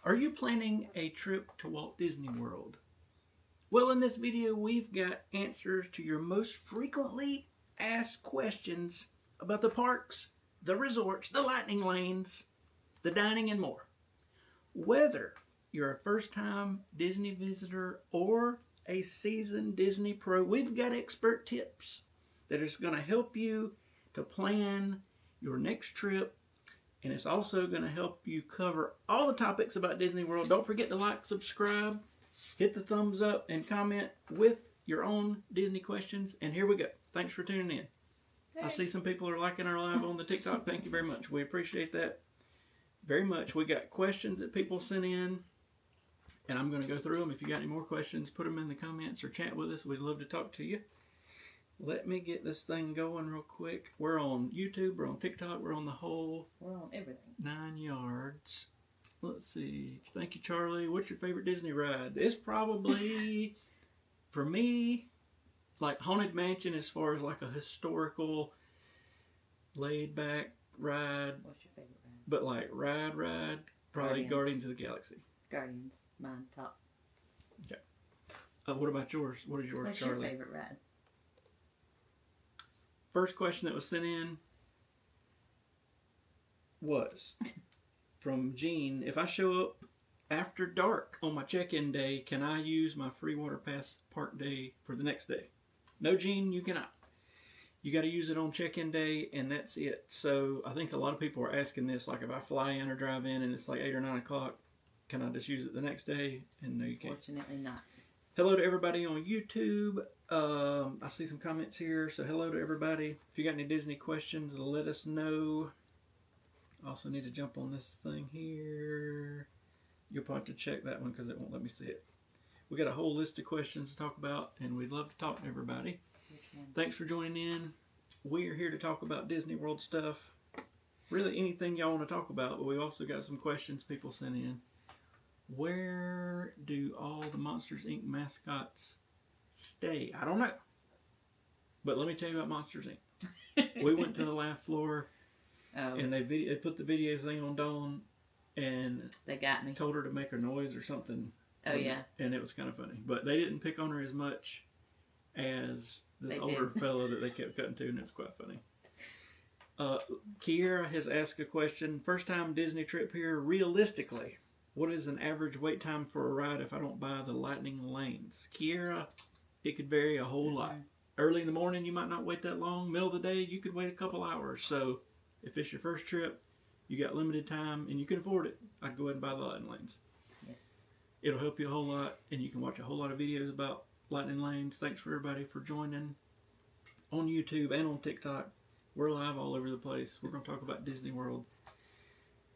Are you planning a trip to Walt Disney World? Well, in this video, we've got answers to your most frequently asked questions about the parks, the resorts, the lightning lanes, the dining, and more. Whether you're a first-time Disney visitor or a seasoned Disney pro, we've got expert tips that is going to help you to plan your next trip, and it's also going to help you cover all the topics about Disney World. Don't forget to like, subscribe, hit the thumbs up, and comment with your own Disney questions. And here we go. Thanks for tuning in. Hey. I see some people are liking our live on the TikTok. Thank you very much. We appreciate that very much. We got questions that people sent in, and I'm going to go through them. If you got any more questions, put them in the comments or chat with us. We'd love to talk to you. Let me get this thing going real quick. We're on YouTube, we're on TikTok, we're on the whole. We're on everything. 9 yards. Let's see. Thank you, Charlie. What's your favorite Disney ride? It's probably, for me, like Haunted Mansion as far as like a historical, laid back ride. What's your favorite ride? But like ride, probably Guardians of the Galaxy. Guardians, mine top. Okay. What about yours? What is yours, What's Charlie? What's your favorite ride? First question that was sent in was from Jean. If I show up after dark on my check-in day, can I use my free water pass park day for the next day? No, Jean, you cannot. You got to use it on check-in day, and that's it. So I think a lot of people are asking this, like if I fly in or drive in and it's like 8 or 9 o'clock, can I just use it the next day? And no, you can't. Fortunately not. Hello to everybody on YouTube. I see some comments here, so hello to everybody. If you got any Disney questions, let us know. Also need to jump on this thing here. You'll probably have to check that one because it won't let me see it. We got a whole list of questions to talk about, and we'd love to talk to everybody. Which one? Thanks for joining in. We are here to talk about Disney World stuff. Really anything y'all want to talk about, but we've also got some questions people sent in. Where do all the Monsters, Inc. mascots stay? I don't know. But let me tell you about Monsters, Inc. We went to the laugh floor, and they put the video thing on Dawn, and they got me. Told her to make a noise or something. Oh, yeah. And it was kind of funny. But they didn't pick on her as much as this older fellow that they kept cutting to, and it was quite funny. Kiera has asked a question. First time Disney trip here, realistically, what is an average wait time for a ride if I don't buy the lightning lanes? Kiera, it could vary a whole lot. Early in the morning, you might not wait that long. Middle of the day, you could wait a couple hours. So if it's your first trip, you got limited time, and you can afford it, I'd go ahead and buy the lightning lanes. Yes. It'll help you a whole lot, and you can watch a whole lot of videos about lightning lanes. Thanks for everybody for joining on YouTube and on TikTok. We're live all over the place. We're going to talk about Disney World.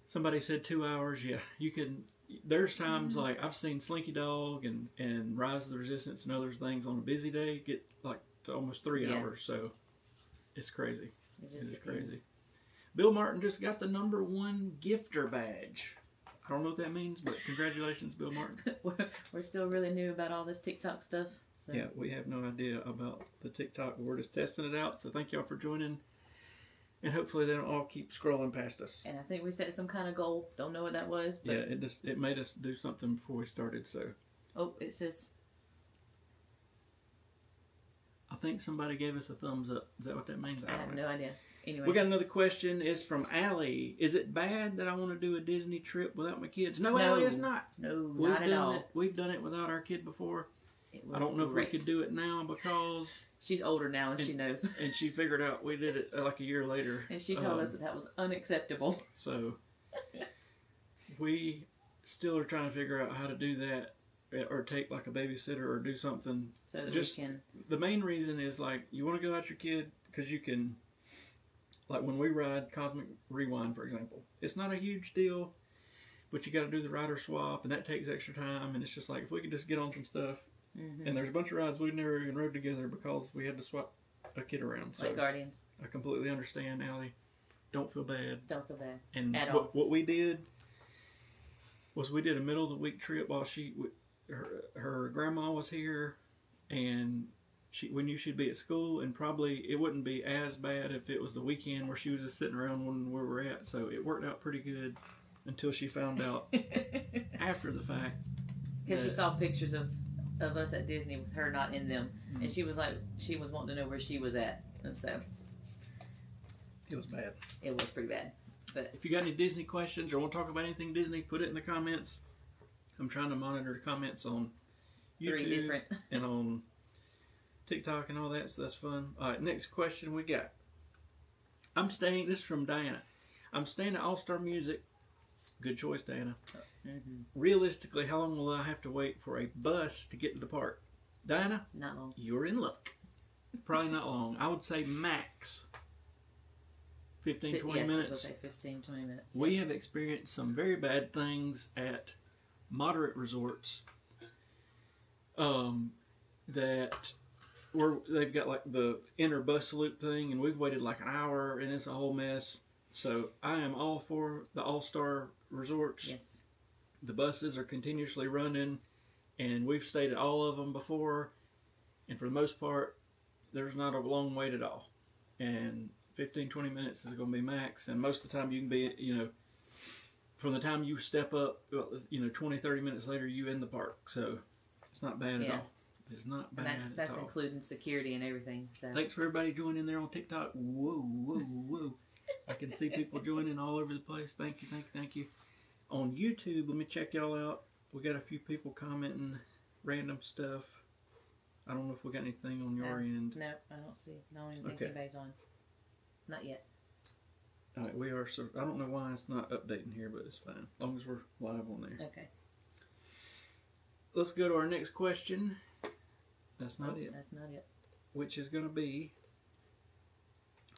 Somebody said 2 hours. Yeah, you can. There's times like I've seen Slinky Dog and Rise of the Resistance and other things on a busy day get like to almost 3 hours. So it's crazy. It is crazy. Bill Martin just got the #1 gifter badge. I don't know what that means, but congratulations, Bill Martin. We're still really new about all this TikTok stuff. So. Yeah, we have no idea about the TikTok. We're just testing it out. So thank y'all for joining. And hopefully they don't all keep scrolling past us. And I think we set some kind of goal. Don't know what that was. But... yeah, it made us do something before we started. So. Oh, it says. I think somebody gave us a thumbs up. Is that what that means? I have no idea. Anyways. We got another question. It's from Allie. Is it bad that I want to do a Disney trip without my kids? No, Allie, it's not. No, not at all. We've done it without our kid before. I don't know if we could do it now because she's older now and she knows. And she figured out we did it like a year later. And she told us that was unacceptable. So we still are trying to figure out how to do that, or take like a babysitter or do something. So that we can. The main reason is like you want to go without your kid because you can. Like when we ride Cosmic Rewind, for example, it's not a huge deal, but you got to do the rider swap, and that takes extra time. And it's just like if we could just get on some stuff. And there's a bunch of rides we never even rode together because we had to swap a kid around. So like Guardians. I completely understand, Allie. Don't feel bad. Don't feel bad. And what we did was we did a middle of the week trip while her grandma was here, and we knew she'd be at school, and probably it wouldn't be as bad if it was the weekend where she was just sitting around wondering where we're at. So it worked out pretty good. until she found out after the fact. Because she saw pictures of us at Disney with her not in them, and she was like, she was wanting to know where she was at, and so it was bad. It was pretty bad. But if you got any Disney questions or want to talk about anything Disney, put it in the comments. I'm trying to monitor the comments on YouTube and on TikTok and all that, so that's fun. All right, next question we got. This is from Diana. I'm staying at All Star Music. Good choice, Diana. Mm-hmm. Realistically, how long will I have to wait for a bus to get to the park? Diana? Not long. You're in luck. Probably not long. I would say max 15, 20 minutes. I would say 15, 20 minutes. We have experienced some very bad things at moderate resorts they've got like the inner bus loop thing, and we've waited like an hour, and it's a whole mess. So I am all for the all-star resorts. Yes. The buses are continuously running, and we've stayed at all of them before, and for the most part, there's not a long wait at all. And 15, 20 minutes is going to be max, and most of the time you can be, from the time you step up, 20, 30 minutes later, you in the park. So it's not bad at all. It's not bad at all. That's including security and everything. So. Thanks for everybody joining there on TikTok. Whoa. I can see people joining all over the place. Thank you. On YouTube, let me check y'all out. We got a few people commenting random stuff. I don't know if we got anything on your end. No, I don't see. No, anybody's on. Not yet. All right, we are. So I don't know why it's not updating here, but it's fine as long as we're live on there. Okay. Let's go to our next question. That's not it. That's not it. Which is going to be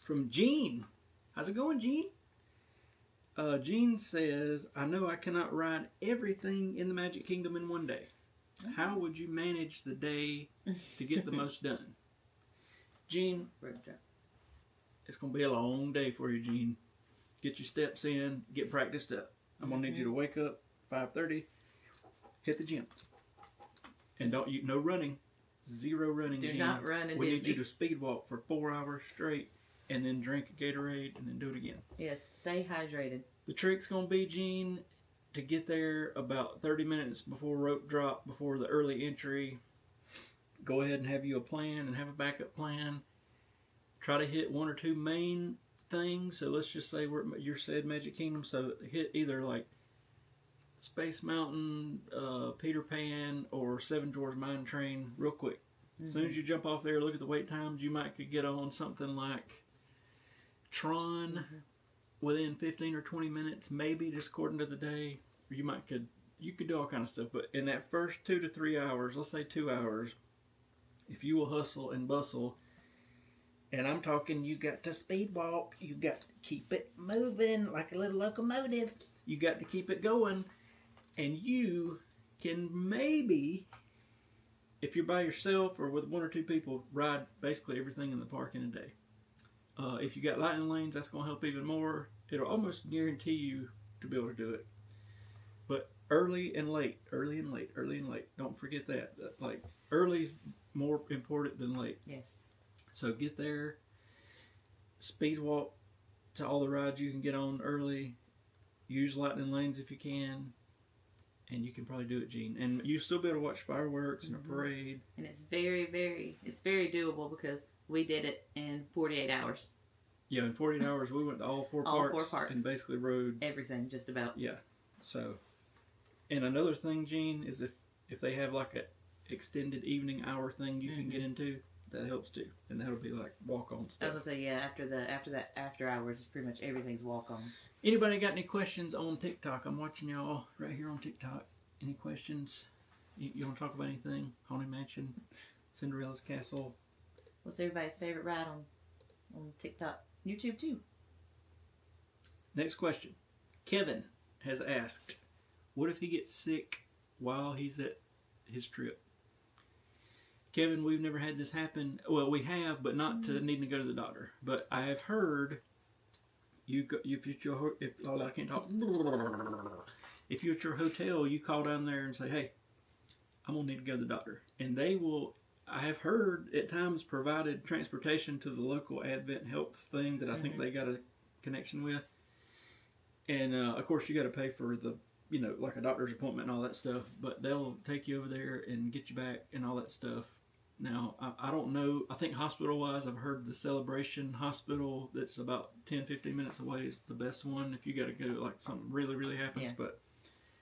from Jean. How's it going, Jean? Jean says, I know I cannot ride everything in the Magic Kingdom in one day. How would you manage the day to get the most done? Jean, it's going to be a long day for you, Jean. Get your steps in, get practiced up. I'm going to need you to wake up 5:30, hit the gym. And no running. Zero running. Do not run in We Disney. need you to speed walk for 4 hours straight, and then drink a Gatorade, and then do it again. Yes, stay hydrated. The trick's going to be, Gene, to get there about 30 minutes before rope drop, before the early entry. Go ahead and have you a plan and have a backup plan. Try to hit 1 or 2 main things. So let's just say you're said Magic Kingdom, so hit either like Space Mountain, Peter Pan, or Seven Dwarfs Mine Train real quick. As soon as you jump off there, look at the wait times, you could get on something like Tron within 15 or 20 minutes, maybe, just according to the day. Or you could do all kind of stuff, but in that first 2 to 3 hours, let's say 2 hours, if you will hustle and bustle, and I'm talking, you got to speed walk, you got to keep it moving like a little locomotive, you got to keep it going. And you can maybe, if you're by yourself or with 1 or 2 people, ride basically everything in the park in a day. If you got lightning lanes, that's going to help even more. It'll almost guarantee you to be able to do it. But early and late. Don't forget that. Like, early is more important than late. Yes. So get there, speed walk to all the rides you can get on early. Use lightning lanes if you can. And you can probably do it, Gene. And you'll still be able to watch fireworks and a parade. And it's very doable because we did it in 48 hours. Yeah, in 48 hours we went to all four parks and basically rode everything just about. Yeah. So, and another thing, Gene, is if they have like a extended evening hour thing you can get into, that helps too. And that'll be like walk-on stuff. I was gonna say, yeah, after hours, pretty much everything's walk-on. Anybody got any questions on TikTok? I'm watching y'all right here on TikTok. Any questions? You want to talk about anything? Haunted Mansion, Cinderella's Castle. What's everybody's favorite ride on TikTok? YouTube too. Next question. Kevin has asked, what if he gets sick while he's at his trip? Kevin, we've never had this happen. Well, we have, but not to needing to go to the doctor. But I have heard if you're at your hotel, you call down there and say, hey, I'm going to need to go to the doctor. And they will, I have heard at times, provided transportation to the local Advent Health thing that I think they got a connection with. And of course, you got to pay for the, like a doctor's appointment and all that stuff. But they'll take you over there and get you back and all that stuff. Now, I don't know. I think hospital-wise, I've heard the Celebration Hospital that's about 10, 15 minutes away is the best one if you got to go, like something really, really happens. Yeah. But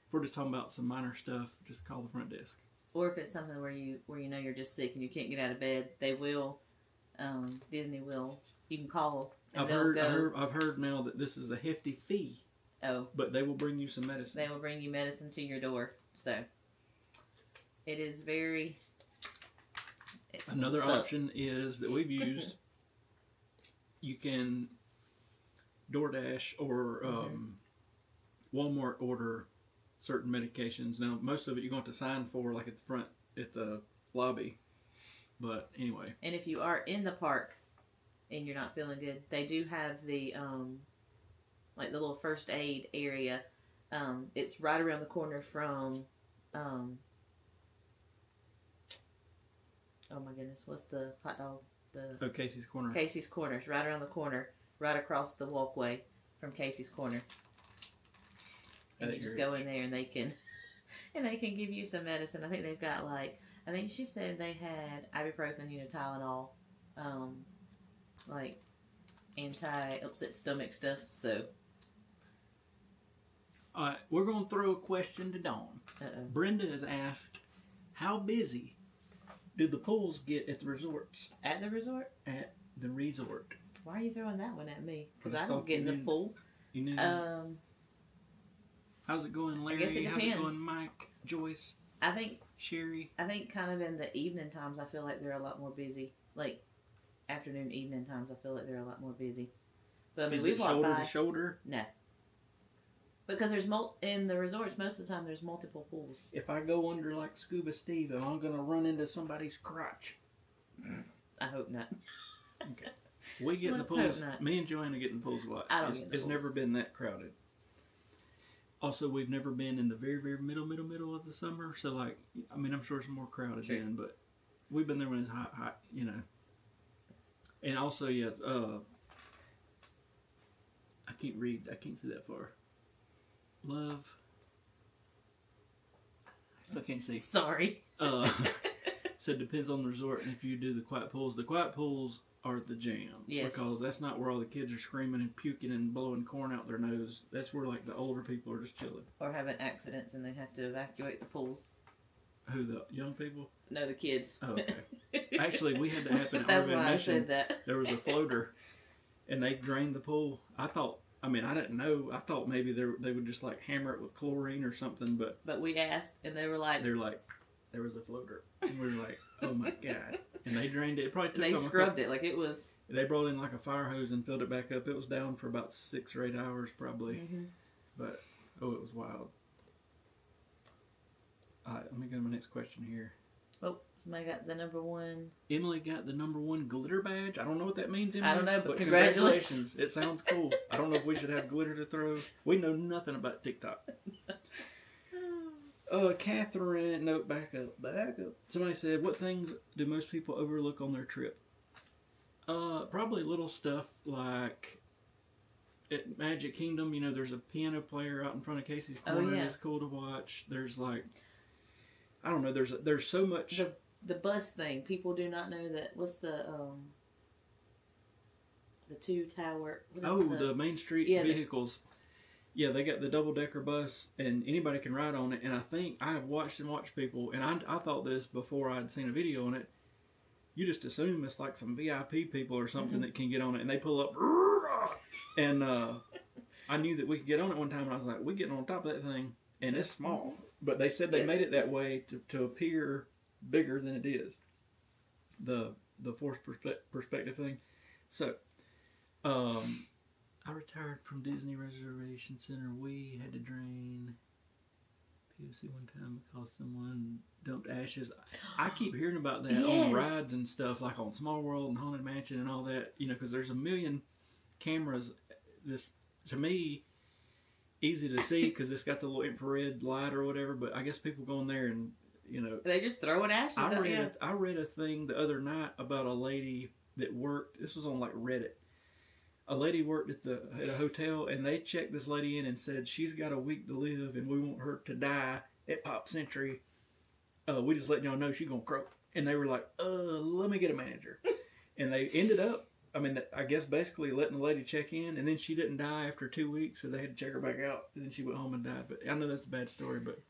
if we're just talking about some minor stuff, just call the front desk. Or if it's something where you know you're just sick and you can't get out of bed, they will, Disney will. You can call and I've heard now that this is a hefty fee. Oh. But they will bring you some medicine. They will bring you medicine to your door. So it is very. Another option is that we've used. You can DoorDash or Walmart order certain medications. Now, most of it you're going to have to sign for, like at the front at the lobby. But anyway. And if you are in the park and you're not feeling good, they do have the like the little first aid area. It's right around the corner from. Oh my goodness, what's the hot dog? Casey's Corner. Casey's Corner. It's right around the corner, right across the walkway from Casey's Corner. And you just go in there and they can give you some medicine. I think they've got I think she said they had ibuprofen, Tylenol, like anti-upset stomach stuff. So. All right, we're going to throw a question to Dawn. Uh-oh. Brenda has asked, how busy do the pools get at the resorts? At the resort? At the resort. Why are you throwing that one at me? Because I I don't get in the pool. You knew. How's it going, Larry? I guess it depends. How's it going, Mike? Joyce? I think Sherry? I think kind of in the evening times, I feel like they're a lot more busy. Like afternoon, evening times, I feel like they're a lot more busy. But I mean, we've walked shoulder by. to shoulder? No. Because there's in the resorts, most of the time there's multiple pools. If I go under like Scuba Steve, am I going to run into somebody's crotch? I hope not. Okay. We get in the pools. Me and Joanna get in the pools a lot. I don't get in the It's pools. never been that crowded. Also, we've never been in the very, very middle of the summer. So, I'm sure it's more crowded then, but we've been there when it's hot, And also, yes, I can't read. I can't see that far. Love. I can't see. Sorry. Said depends on the resort and if you do the quiet pools. The quiet pools are the jam. Yes. Because that's not where all the kids are screaming and puking and blowing corn out their nose. That's where the older people are just chilling. Or having accidents and they have to evacuate the pools. Who, the young people? No, the kids. Oh, okay. Actually, we had that happen at That's Harvey why Mission. I said that. There was a floater and they drained the pool. I didn't know. I thought maybe they would just hammer it with chlorine or something, but we asked and they were like, there was a floater. And we were like, oh my God. And they drained it. It probably took they scrubbed it like it was. They brought in like a fire hose and filled it back up. It was down for about 6 or 8 hours probably. Mm-hmm. But, it was wild. All right, let me go to my next question here. Oh, somebody got the number one. Emily got the number one glitter badge. I don't know what that means, Emily. I don't know, but congratulations. It sounds cool. I don't know if we should have glitter to throw. We know nothing about TikTok. Catherine, no, back up. Somebody said, what things do most people overlook on their trip? Probably little stuff like at Magic Kingdom, there's a piano player out in front of Casey's Corner that's cool to watch. There's I don't know, there's so much. The bus thing, people do not know that. What's the two tower? The Main Street vehicles. They got the double-decker bus, and anybody can ride on it. And I think I have watched people, and I thought this before I'd seen a video on it. You just assume it's like some VIP people or something that can get on it, and they pull up. And I knew that we could get on it one time, and I was like, we're getting on top of that thing, and it's small. But they said they made it that way to appear bigger than it is. The forced perspective thing. So, I retired from Disney Reservation Center. We had to drain POC one time because someone dumped ashes. I keep hearing about that on rides and stuff, like on Small World and Haunted Mansion and all that, because there's a million cameras. This, to me, easy to see because it's got the little infrared light or whatever, but I guess people go in there and, They just throwing ashes out there. I read a thing the other night about a lady that worked, this was on Reddit, a lady worked at a hotel, and they checked this lady in and said she's got a week to live, and we want her to die at Pop Century. We just letting y'all know she's gonna croak. And they were like, let me get a manager. And they ended up, I mean, I guess basically letting the lady check in, and then she didn't die after 2 weeks, so they had to check her back out, and then she went home and died. But I know that's a bad story, but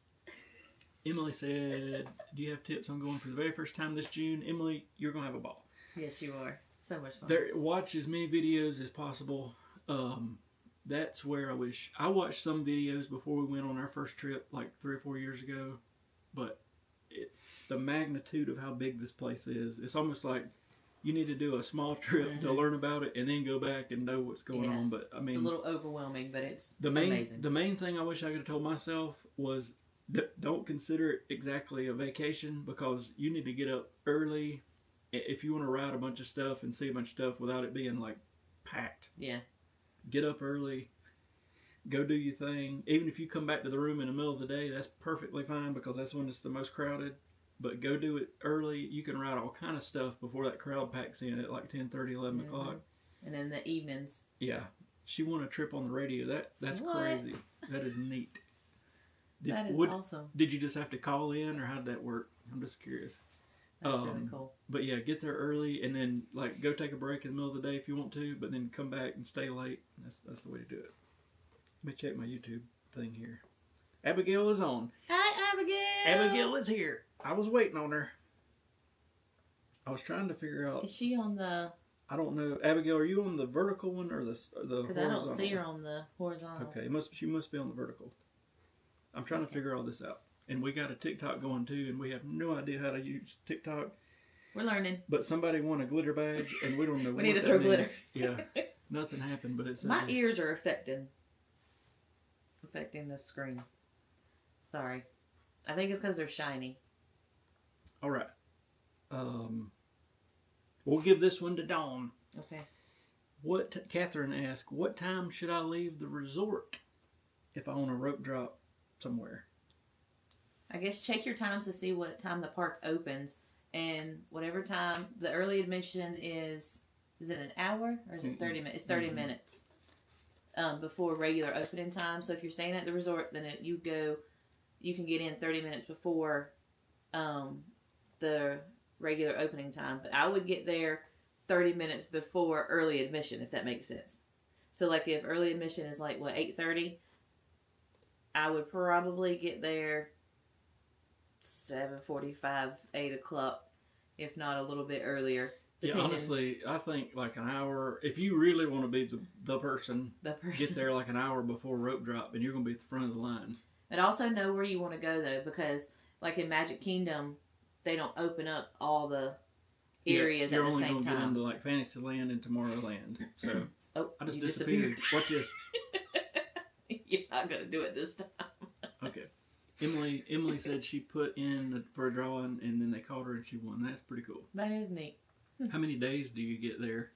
Emily said, do you have tips on going for the very first time this June? Emily, you're going to have a ball. Yes, you are. So much fun. Watch as many videos as possible. That's where I watched some videos before we went on our first trip like 3 or 4 years ago, but the magnitude of how big this place is, it's almost like you need to do a small trip to learn about it and then go back and know what's going on. But I mean, it's a little overwhelming, but it's amazing. The main thing I wish I could have told myself was don't consider it exactly a vacation, because you need to get up early if you want to ride a bunch of stuff and see a bunch of stuff without it being like packed. Yeah. Get up early, go do your thing. Even if you come back to the room in the middle of the day, that's perfectly fine, because that's when it's the most crowded. But go do it early. You can ride all kind of stuff before that crowd packs in at like 10:30, 11 o'clock. And then the evenings. Yeah. She won a trip on the radio. That's crazy. That is neat. That is awesome. Did you just have to call in, or how did that work? I'm just curious. That's really cool. But yeah, get there early, and then like go take a break in the middle of the day if you want to, but then come back and stay late. That's the way to do it. Let me check my YouTube thing here. Abigail is on. Hi, Abigail. Abigail is here. I was waiting on her. I was trying to figure out. Is she on the? I don't know. Abigail, are you on the vertical one or the horizontal? Because I don't see her on the horizontal. Okay, she must be on the vertical. I'm trying to figure all this out. And we got a TikTok going too, and we have no idea how to use TikTok. We're learning. But somebody won a glitter badge, and we don't know we what need to that throw means. glitter. Yeah, nothing happened, but it's my ears are affecting the screen. Sorry, I think it's because they're shiny. All right. We'll give this one to Dawn. Okay. Catherine asked, what time should I leave the resort if I want a rope drop somewhere? I guess check your times to see what time the park opens, and whatever time the early admission is it an hour or is it 30 minutes? It's 30 minutes before regular opening time. So if you're staying at the resort, then you can get in 30 minutes before the regular opening time. But I would get there 30 minutes before early admission, if that makes sense. So like if early admission is like 8:30, I would probably get there 7:45, 8 o'clock, if not a little bit earlier. Yeah, honestly, I think like an hour. If you really want to be the person, get there like an hour before rope drop, and you're going to be at the front of the line. And also know where you want to go though, because like in Magic Kingdom, they don't open up all the areas at the same time. You're only going to get into like Fantasyland and Tomorrowland. So I just disappeared. Watch this. You're not going to do it this time. Okay. Emily said she put in for a drawing, and then they called her and she won. That's pretty cool. That is neat. How many days do you get there?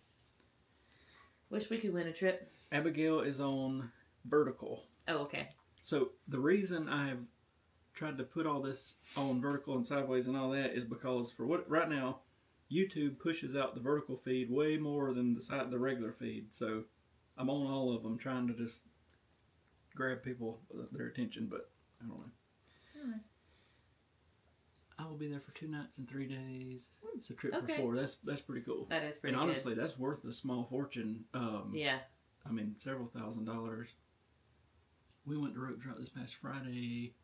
Wish we could win a trip. Abigail is on vertical. Oh, okay. So the reason I have tried to put all this on vertical and sideways and all that is because right now, YouTube pushes out the vertical feed way more than the regular feed. So I'm on all of them trying to just grab their attention, but I don't know. Right. I will be there for 2 nights and 3 days. It's a trip for 4. That's pretty cool. That is pretty good. And honestly, good. That's worth a small fortune. Yeah. I mean, several $1,000s. We went to rope drop this past Friday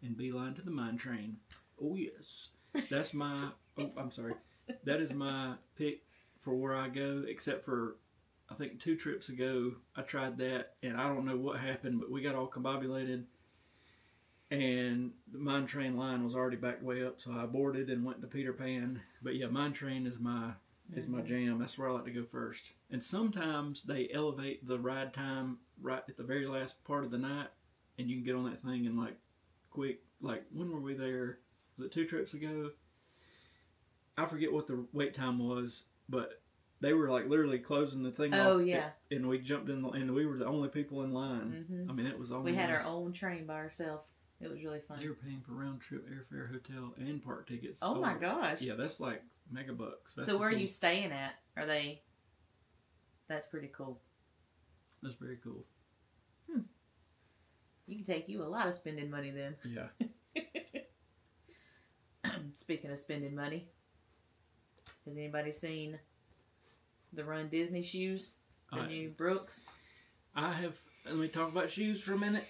and beeline to the mine train. Oh, yes. That's my... I'm sorry. That is my pick for where I go, except for, I think 2 trips ago, I tried that, and I don't know what happened, but we got all combobulated. And the mine train line was already backed way up, so I boarded and went to Peter Pan. But yeah, mine train is my jam. That's where I like to go first. And sometimes they elevate the ride time right at the very last part of the night, and you can get on that thing in like quick. Like when were we there? Was it 2 trips ago? I forget what the wait time was, but they were like literally closing the thing off. Oh yeah. And we jumped in, and we were the only people in line. Mm-hmm. I mean, it was only. We had our own train by ourselves. It was really fun. They were paying for round trip airfare, hotel, and park tickets. Oh my gosh. Yeah, that's like mega bucks. So where are you staying at? That's pretty cool. That's very cool. You can take you a lot of spending money then. Yeah. Speaking of spending money, has anybody seen the Run Disney shoes? The new Brooks? I have, let me talk about shoes for a minute.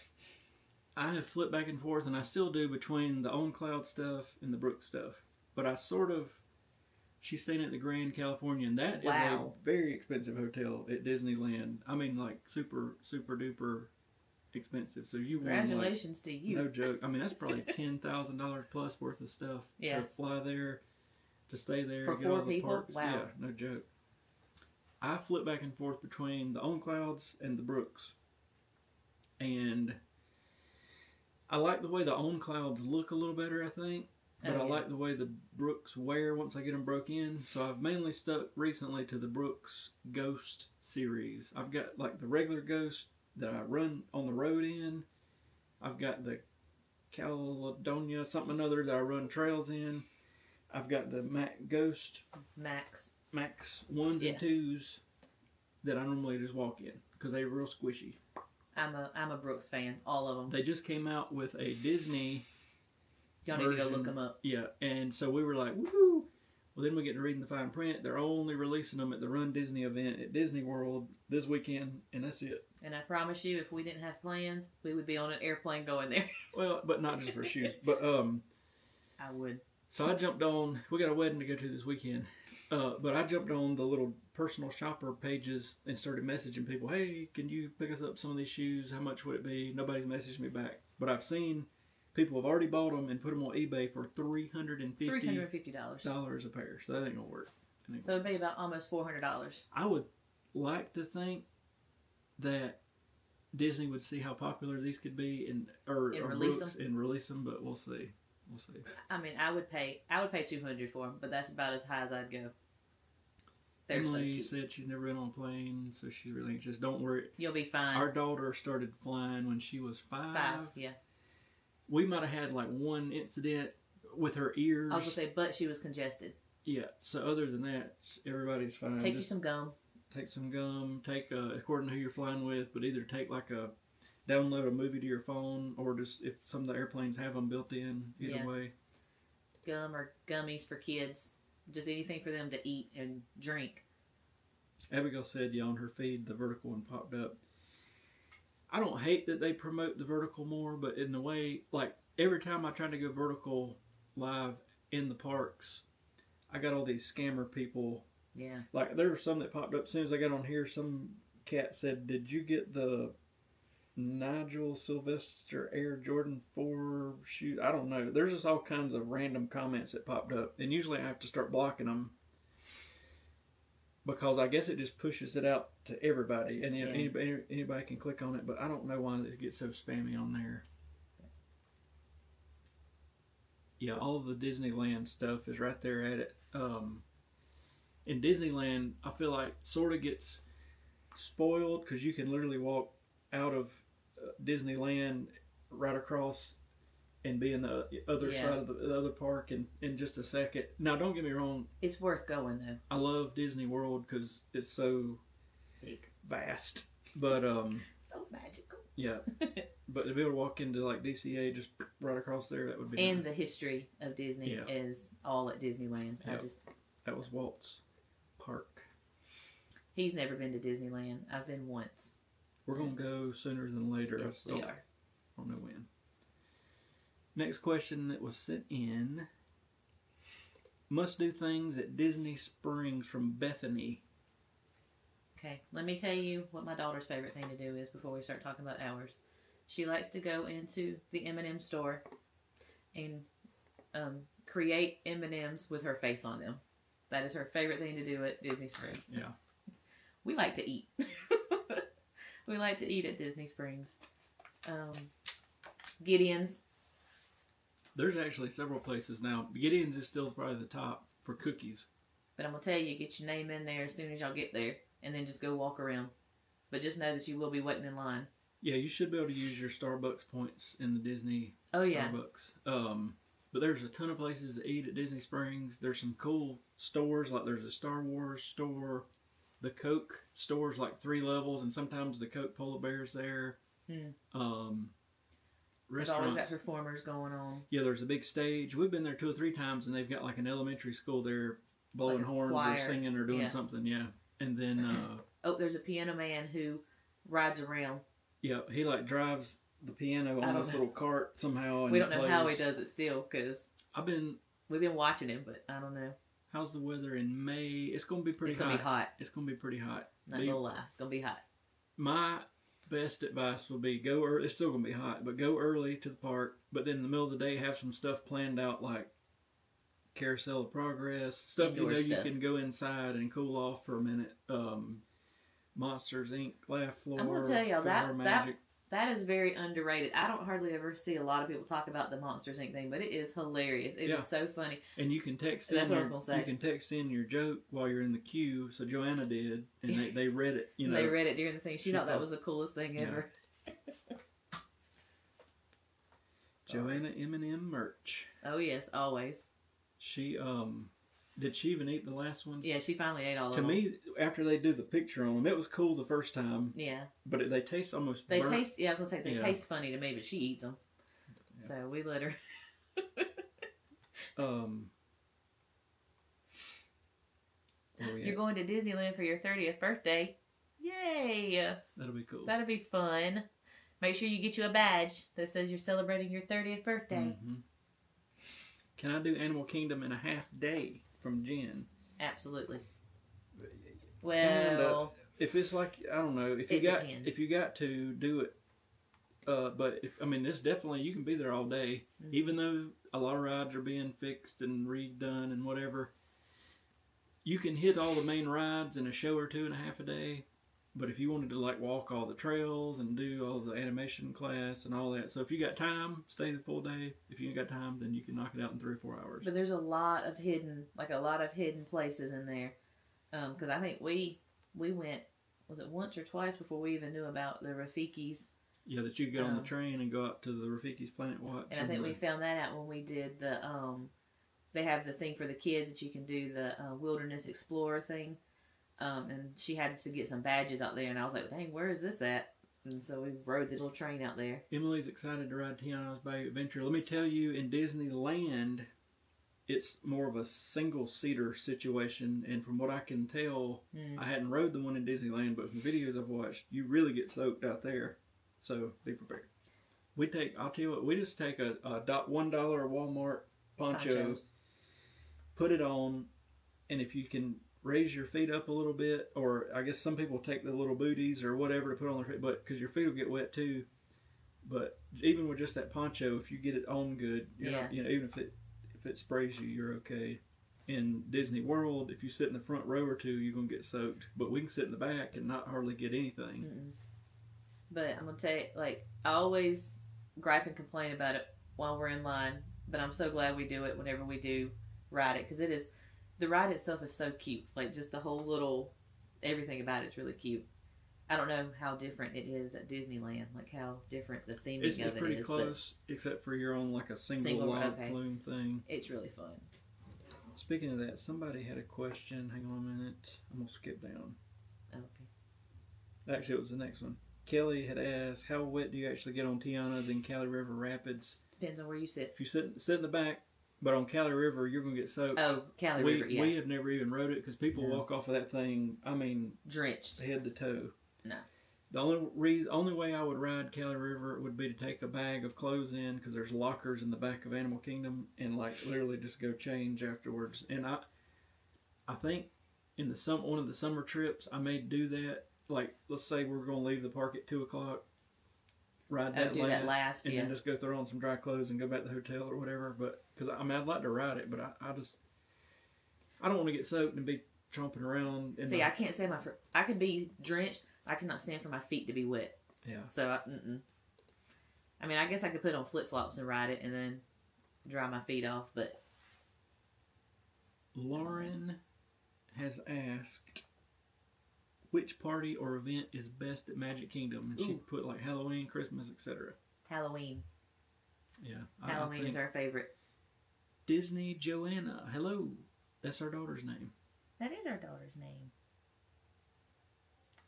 I have flipped back and forth, and I still do, between the On Cloud stuff and the Brooks stuff. But I sort of, she's staying at the Grand California, and that is a very expensive hotel at Disneyland. I mean, like, super, super duper expensive. So you want, congratulations to you. No joke. I mean, that's probably $10,000 plus worth of stuff to fly there, to stay there, for to get 4 all the people. parks. Wow. Yeah, no joke. I flip back and forth between the On Clouds and the Brooks, and I like the way the On Clouds look a little better, I think. But I like the way the Brooks wear once I get them broke in. So I've mainly stuck recently to the Brooks Ghost series. I've got like the regular Ghost that I run on the road in. I've got the Caledonia something or another that I run trails in. I've got the Ghost Max 1s and 2s that I normally just walk in because they're real squishy. I'm a Brooks fan, all of them. They just came out with a Disney Y'all need to go look them up. Yeah, and so we were like, woohoo! Well, then we get to reading the fine print. They're only releasing them at the Run Disney event at Disney World this weekend, and that's it. And I promise you, if we didn't have plans, we would be on an airplane going there. Well, but not just for shoes. But I would. So I jumped on. We got a wedding to go to this weekend. But I jumped on the little personal shopper pages and started messaging people. Hey, can you pick us up some of these shoes? How much would it be? Nobody's messaged me back. But I've seen people have already bought them and put them on eBay for $350 a pair. So that ain't gonna work. So it'd be about almost $400. I would like to think that Disney would see how popular these could be and release them, but we'll see. We'll see. I mean, I would pay $200 for them, but that's about as high as I'd go. They're Emily so cute. said she's never been on a plane, so she's really anxious. Don't worry. You'll be fine. Our daughter started flying when she was 5. 5, yeah. We might have had like one incident with her ears. I was going to say, but she was congested. Yeah, so other than that, everybody's fine. Take you some gum. Take some gum. Take, according to who you're flying with, but either take like download a movie to your phone, or just, if some of the airplanes have them built in, either way. Gum or gummies for kids. Just anything for them to eat and drink. Abigail said, on her feed, the vertical one popped up. I don't hate that they promote the vertical more, but in the way, like, every time I try to go vertical live in the parks, I got all these scammer people. Yeah. Like, there were some that popped up as soon as I got on here. Some cat said, did you get the Nigel Sylvester Air Jordan 4 shoe? I don't know. There's just all kinds of random comments that popped up. And usually I have to start blocking them, because I guess it just pushes it out to everybody, and anybody can click on it. But I don't know why it gets so spammy on there. Yeah, all of the Disneyland stuff is right there at it. In Disneyland, I feel like sort of gets spoiled because you can literally walk out of Disneyland right across and be in the other side of the other park in just a second. Now, don't get me wrong. It's worth going, though. I love Disney World because it's so big, vast. But, so magical. Yeah. But to be able to walk into, like, DCA just right across there, that would be And nice. The history of Disney is all at Disneyland. Yep. That was Walt's park. He's never been to Disneyland. I've been once. We're going to go sooner than later. Yes, we are. I don't know when. Next question that was sent in. Must do things at Disney Springs from Bethany. Okay, let me tell you what my daughter's favorite thing to do is before we start talking about ours. She likes to go into the M&M store and create M&Ms with her face on them. That is her favorite thing to do at Disney Springs. Yeah. We like to eat. We like to eat at Disney Springs. Gideon's. There's actually several places now. Gideon's is still probably the top for cookies. But I'm going to tell you, get your name in there as soon as y'all get there. And then just go walk around. But just know that you will be waiting in line. Yeah, you should be able to use your Starbucks points in the Disney Starbucks. But there's a ton of places to eat at Disney Springs. There's some cool stores, like there's a Star Wars store. the Coke store's like 3 levels, and sometimes the Coke Polar Bear's there. Mm. They've Restaurants. always got performers going on. Yeah, there's a big stage. We've been there 2 or 3 times, and they've got like an elementary school there blowing Like a horns choir. or singing or doing something. Yeah, and then there's a piano man who rides around. Yeah, he like drives the piano on this little cart somehow. And we don't know how he does it still, because we've been watching him, but I don't know. How's the weather in May? It's going to be pretty hot. It's going to be hot. It's going to be pretty hot. Not going to lie. It's going to be hot. My best advice would be go early. It's still going to be hot, but go early to the park. But then in the middle of the day, have some stuff planned out like Carousel of Progress. Stuff Indoor you can go inside and cool off for a minute. Monsters Inc. Laugh Floor. I'm going to tell y'all, Magic. that is very underrated. I don't hardly ever see a lot of people talk about the Monsters Inc. thing, but it is hilarious. It is so funny. And you can text That's what I was going to say. You can text in your joke while you're in the queue. So Joanna did, and they read it. You know, they read it during the thing. She thought that was the coolest thing ever. Joanna M&M merch. Oh yes, always. She did she even eat the last ones? Yeah, she finally ate all of them. To me, after they do the picture on them, it was cool the first time. Yeah. But they taste almost They burnt. taste, I was going to say, they taste funny to me, but she eats them. Yeah. So we let her. You're going to Disneyland for your 30th birthday. Yay! That'll be cool. That'll be fun. Make sure you get you a badge that says you're celebrating your 30th birthday. Mm-hmm. Can I do Animal Kingdom in a half day from Jen? Absolutely. Well, if it's like, I don't know, if you got to do it, but this definitely, you can be there all day, even though a lot of rides are being fixed and redone and whatever. You can hit all the main rides in a show or two and a half a day. But if you wanted to like walk all the trails and do all the animation class and all that, so if you got time, stay the full day. If you ain't got time, then you can knock it out in 3 or 4 hours. But there's a lot of hidden places in there. Because I think we went, was it once or twice before we even knew about the Rafiki's? Yeah, that you could get on the train and go out to the Rafiki's Planet Watch. And I think we found that out when we did the, they have the thing for the kids that you can do the Wilderness Explorer thing. And she had to get some badges out there, and I was like, dang, where is this at? And so we rode the little train out there. Emily's excited to ride Tiana's Bayou Adventure. Let me tell you, in Disneyland, it's more of a single-seater situation, and from what I can tell, I hadn't rode the one in Disneyland, but from videos I've watched, you really get soaked out there. So be prepared. I'll tell you what, we just take a $1 Walmart ponchos, put it on, and if you can raise your feet up a little bit, or I guess some people take the little booties or whatever to put on their feet, but because your feet will get wet too. But even with just that poncho, if you get it on good, you're not, even if it sprays you, you're okay. In Disney World, if you sit in the front row or two, you're gonna get soaked. But we can sit in the back and not hardly get anything. Mm-mm. But I'm gonna tell you, like, I always gripe and complain about it while we're in line, but I'm so glad we do it whenever we do ride it, because it is. The ride itself is so cute. Like, just the whole little, everything about it's really cute. I don't know how different it is at Disneyland, like how different the theming of it is. It's pretty close, except for you're on like a single log flume thing. It's really fun. Speaking of that, somebody had a question. Hang on a minute. I'm going to skip down. Okay. Actually, it was the next one. Kelly had asked, how wet do you actually get on Tiana's in Cali River Rapids? Depends on where you sit. If you sit in the back, but on Cali River, you're going to get soaked. Oh, Cali River, yeah. We have never even rode it because people walk off of that thing, drenched. Head to toe. No. The only way I would ride Cali River would be to take a bag of clothes in, because there's lockers in the back of Animal Kingdom, and like literally just go change afterwards. And I think in one of the summer trips, I may do that. Like, let's say we're going to leave the park at 2:00. Ride that last, and then just go throw on some dry clothes and go back to the hotel or whatever. But because I'd like to ride it, but I don't want to get soaked and be tromping around. See, I can't stand I could be drenched. I cannot stand for my feet to be wet. Yeah. So I guess I could put on flip flops and ride it and then dry my feet off. But Lauren has asked, which party or event is best at Magic Kingdom? And she put like Halloween, Christmas, etc. Halloween. Yeah. Halloween is our favorite. Disney Joanna. Hello. That's our daughter's name. That is our daughter's name.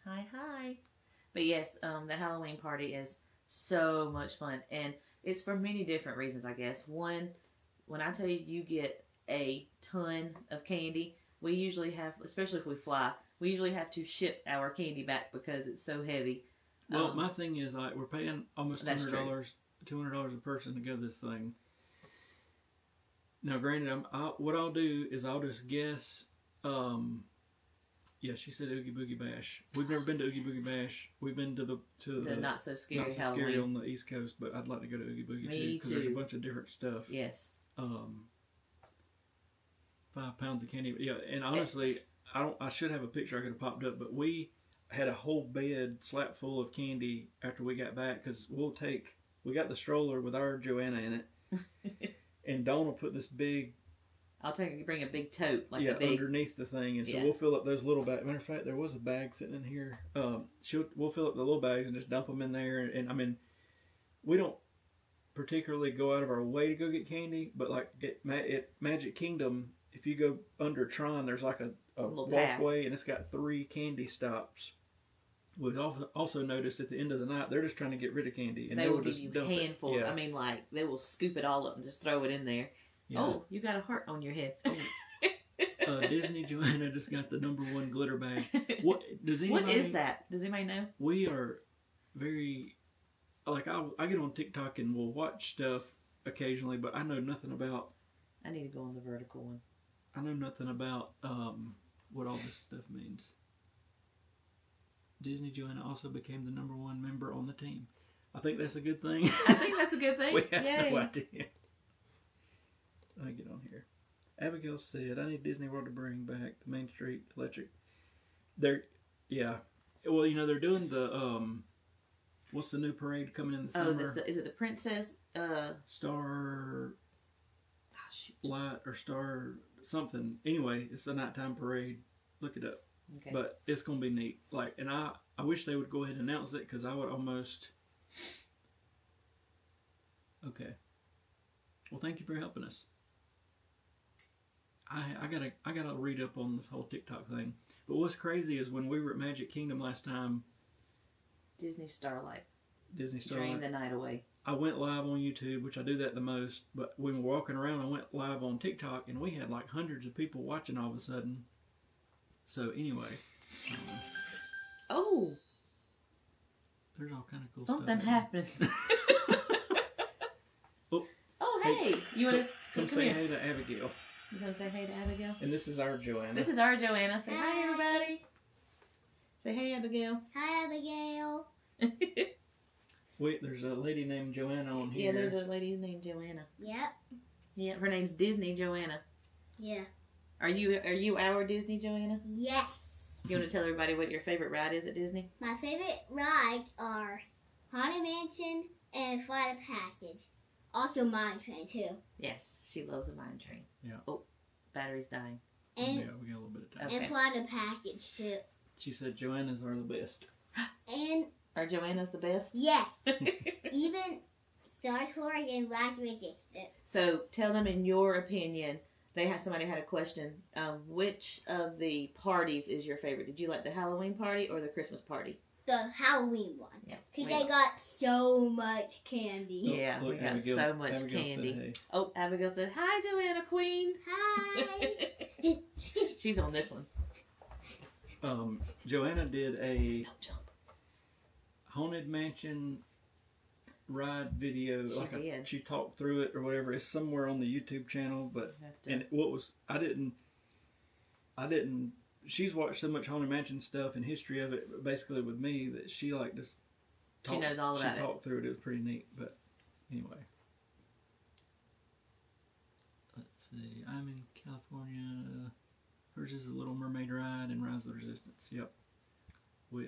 Hi. But yes, the Halloween party is so much fun, and it's for many different reasons, I guess. One, when I tell you you get a ton of candy, we usually have, especially if we fly, we usually have to ship our candy back because it's so heavy. Well, my thing is, like, we're paying almost $200 a person to go to this thing. Now, granted, what I'll do is I'll just guess. Yeah, she said Oogie Boogie Bash. We've never been to Oogie Boogie Bash. We've been to the not so scary not so Halloween. scary on the East Coast, but I'd like to go to Oogie Boogie too because there's a bunch of different stuff. Yes. 5 pounds of candy. Yeah, and honestly, I should have a picture I could have popped up, but we had a whole bed slap full of candy after we got back because we got the stroller with our Joanna in it, and Dawn will put this big. I'll bring a big tote, like a big underneath the thing, and so we'll fill up those little bags. Matter of fact, there was a bag sitting in here. We'll fill up the little bags and just dump them in there. And I mean, we don't particularly go out of our way to go get candy, but like at Magic Kingdom, if you go under Tron, there's like a walkway, and it's got 3 candy stops. We've also noticed at the end of the night, they're just trying to get rid of candy, and they will give you handfuls. Yeah. I mean, like they will scoop it all up and just throw it in there. Yeah. Oh, you got a heart on your head. Disney Joanna just got the #1 glitter bag. What is that? Does anybody know? We are very like I get on TikTok and we'll watch stuff occasionally, but I know nothing about. I need to go on the vertical one. I know nothing about what all this stuff means. Disney Joanna also became the #1 member on the team. I think that's a good thing. I think that's a good thing. We have no idea. I get on here. Abigail said, "I need Disney World to bring back the Main Street Electric." Yeah. Well, they're doing the what's the new parade coming in the summer? Is it the Princess Star Light or Star something? Anyway, it's the nighttime parade. Look it up. Okay. But it's gonna be neat. Like, and I wish they would go ahead and announce it because I would almost. Okay. Well, thank you for helping us. I gotta read up on this whole TikTok thing. But what's crazy is when we were at Magic Kingdom last time. Disney Starlight. Dream the night away. I went live on YouTube, which I do that the most. But when we were walking around, I went live on TikTok, and we had like hundreds of people watching all of a sudden. So anyway. There's all kind of cool Something stuff. happened. Hey. You want to come say hey to Abigail? You want to say hey to Abigail? And this is our Joanna. This is our Joanna. Say hi, everybody. Say hey, Abigail. Hi, Abigail. Wait, there's a lady named Joanna on here. Yeah, there's a lady named Joanna. Yep. Yeah, her name's Disney Joanna. Yeah. Are you our Disney Joanna? Yes. You want to tell everybody what your favorite ride is at Disney? My favorite rides are Haunted Mansion and Flight of Passage. Also Mine Train, too. Yes, she loves the Mine Train. Yeah. Oh, battery's dying. And, yeah, we got a little bit of time. Okay. And Flight of Passage, too. She said Joanna's are the best. And... Are Joanna's the best? Yes. Even Star Tours and Rise Resistance. So, tell them in your opinion, somebody had a question. Which of the parties is your favorite? Did you like the Halloween party or the Christmas party? The Halloween one. Yeah. Because they got so much candy. Yeah, we got Abigail, so much candy. Hey. Oh, Abigail said, "Hi, Joanna Queen." Hi. She's on this one. Joanna did a Don't jump. Haunted Mansion ride video. She she talked through it or whatever. It's somewhere on the YouTube channel. But and I didn't. She's watched so much Haunted Mansion stuff and history of it, basically with me, that she like just. She knows all about it. She talked through it. It was pretty neat. But anyway. Let's see. I'm in California. Hers is the Little Mermaid ride and Rise of the Resistance. Yep. I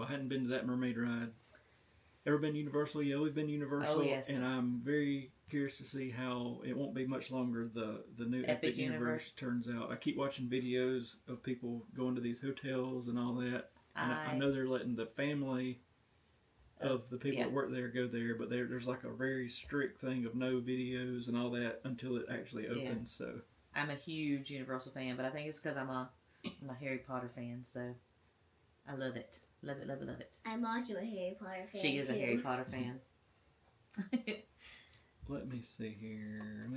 hadn't been to that mermaid ride. Ever been to Universal? Yeah, we've been to Universal. Oh, yes. And I'm very curious to see how it won't be much longer the new Epic Universe turns out. I keep watching videos of people going to these hotels and all that. And I know they're letting the family of the people that work there go there, but there's like a very strict thing of no videos and all that until it actually opens. So I'm a huge Universal fan, but I think it's because I'm a Harry Potter fan, so I love it. Love it, love it, love it. I'm also a Harry Potter fan. She is too. a Harry Potter fan. Let me see here.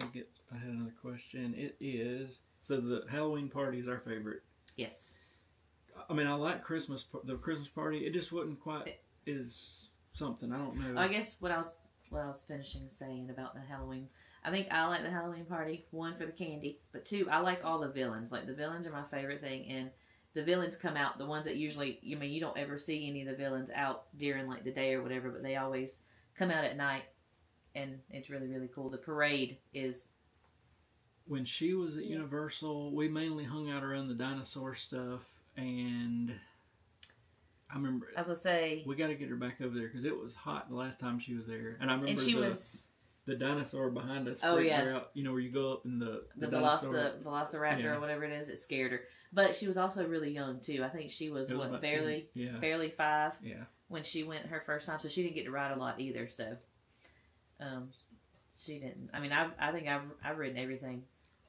I had another question. It is, so the Halloween party is our favorite. Yes. I mean, I like the Christmas party. It just wasn't quite is something. I don't know. I guess what I was finishing saying about the Halloween. I think I like the Halloween party, one, for the candy, but two, I like all the villains. Like, the villains are my favorite thing, and the villains come out, the ones that usually, you don't ever see any of the villains out during, like, the day or whatever, but they always come out at night, and it's really, really cool. The parade is... When she was at Universal, we mainly hung out around the dinosaur stuff, and I remember... I was going to say... We got to get her back over there, because it was hot the last time she was there, and I remember And she was... The dinosaur behind us Oh, freaked yeah. her out. Where you go up in the Velociraptor Yeah. or whatever it is, it scared her. But she was also really young, too. I think she was about barely 5 Yeah. when she went her first time, so she didn't get to ride a lot either, so she didn't. I mean, I think I've ridden everything.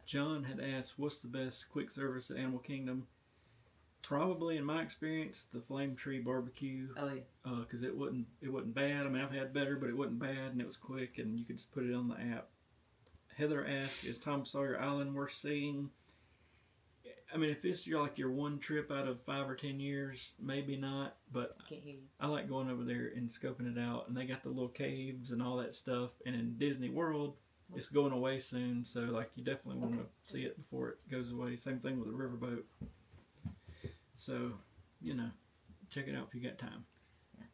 John had asked, what's the best quick service at Animal Kingdom? Probably, in my experience, the Flame Tree Barbecue. Oh, yeah. Because it wasn't bad. I mean, I've had better, but it wasn't bad, and it was quick, and you could just put it on the app. Heather asked, is Tom Sawyer Island worth seeing? I mean, if it's your one trip out of 5 or 10 years, maybe not, but I can't hear you. I like going over there and scoping it out, and they got the little caves and all that stuff, and in Disney World, it's going away soon, so like you definitely want to see it before it goes away. Same thing with the riverboat. So, check it out if you got time. Yeah,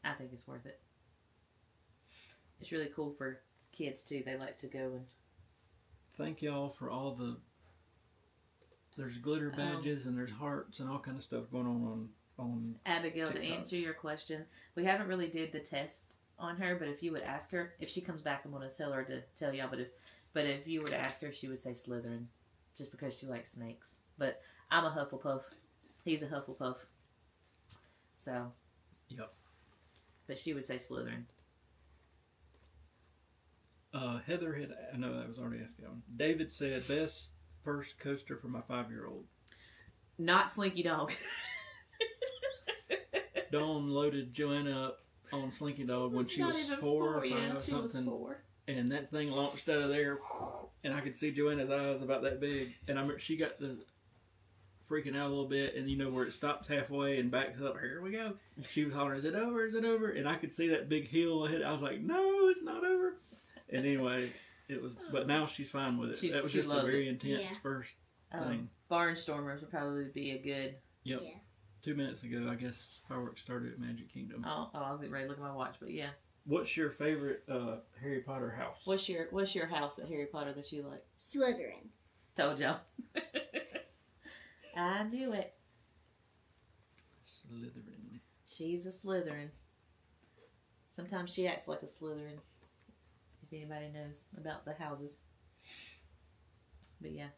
I think it's worth it. It's really cool for kids too. They like to go and... Thank y'all for all the... There's glitter badges and there's hearts and all kind of stuff going on Abigail, TikTok. to answer your question, we haven't really did the test on her, but if you would ask her, if she comes back, I'm going to tell her to tell y'all, but if you were to ask her, she would say Slytherin, just because she likes snakes. But I'm a Hufflepuff. He's a Hufflepuff. So. Yep. But she would say Slytherin. Heather had... I know that was already asked that one. David said, best first coaster for my 5-year-old. Not Slinky Dog. Dawn loaded Joanna up on Slinky Dog when she was 4 or 5 or something. 4. And that thing launched out of there, and I could see Joanna's eyes about that big. And I remember she got the freaking out a little bit, and where it stops halfway and backs up. Here we go. She was hollering, "Is it over? Is it over?" And I could see that big hill ahead. I was like, "No, it's not over." And anyway, it was. But now she's fine with it. That was just a very intense first thing. Barnstormers would probably be a good. Yep. Yeah. 2 minutes ago, I guess fireworks started at Magic Kingdom. Oh, I was ready to look at my watch, but yeah. What's your favorite Harry Potter house? What's your house at Harry Potter that you like? Slytherin. Told y'all. I knew it. Slytherin. She's a Slytherin. Sometimes she acts like a Slytherin. If anybody knows about the houses. But yeah.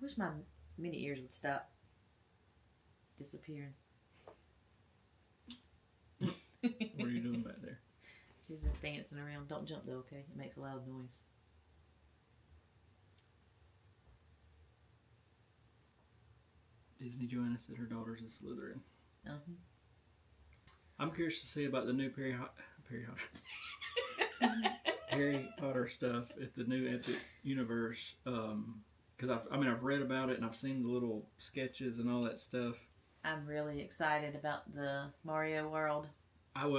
I wish my mini ears would stop disappearing. What are you doing back there? She's just dancing around. Don't jump though, okay? It makes a loud noise. Disney Joanna said her daughter's a Slytherin. Uh-huh. I'm curious to see about the new Harry Potter stuff at the new Epic Universe. Because I've read about it and I've seen the little sketches and all that stuff. I'm really excited about the Mario World. Out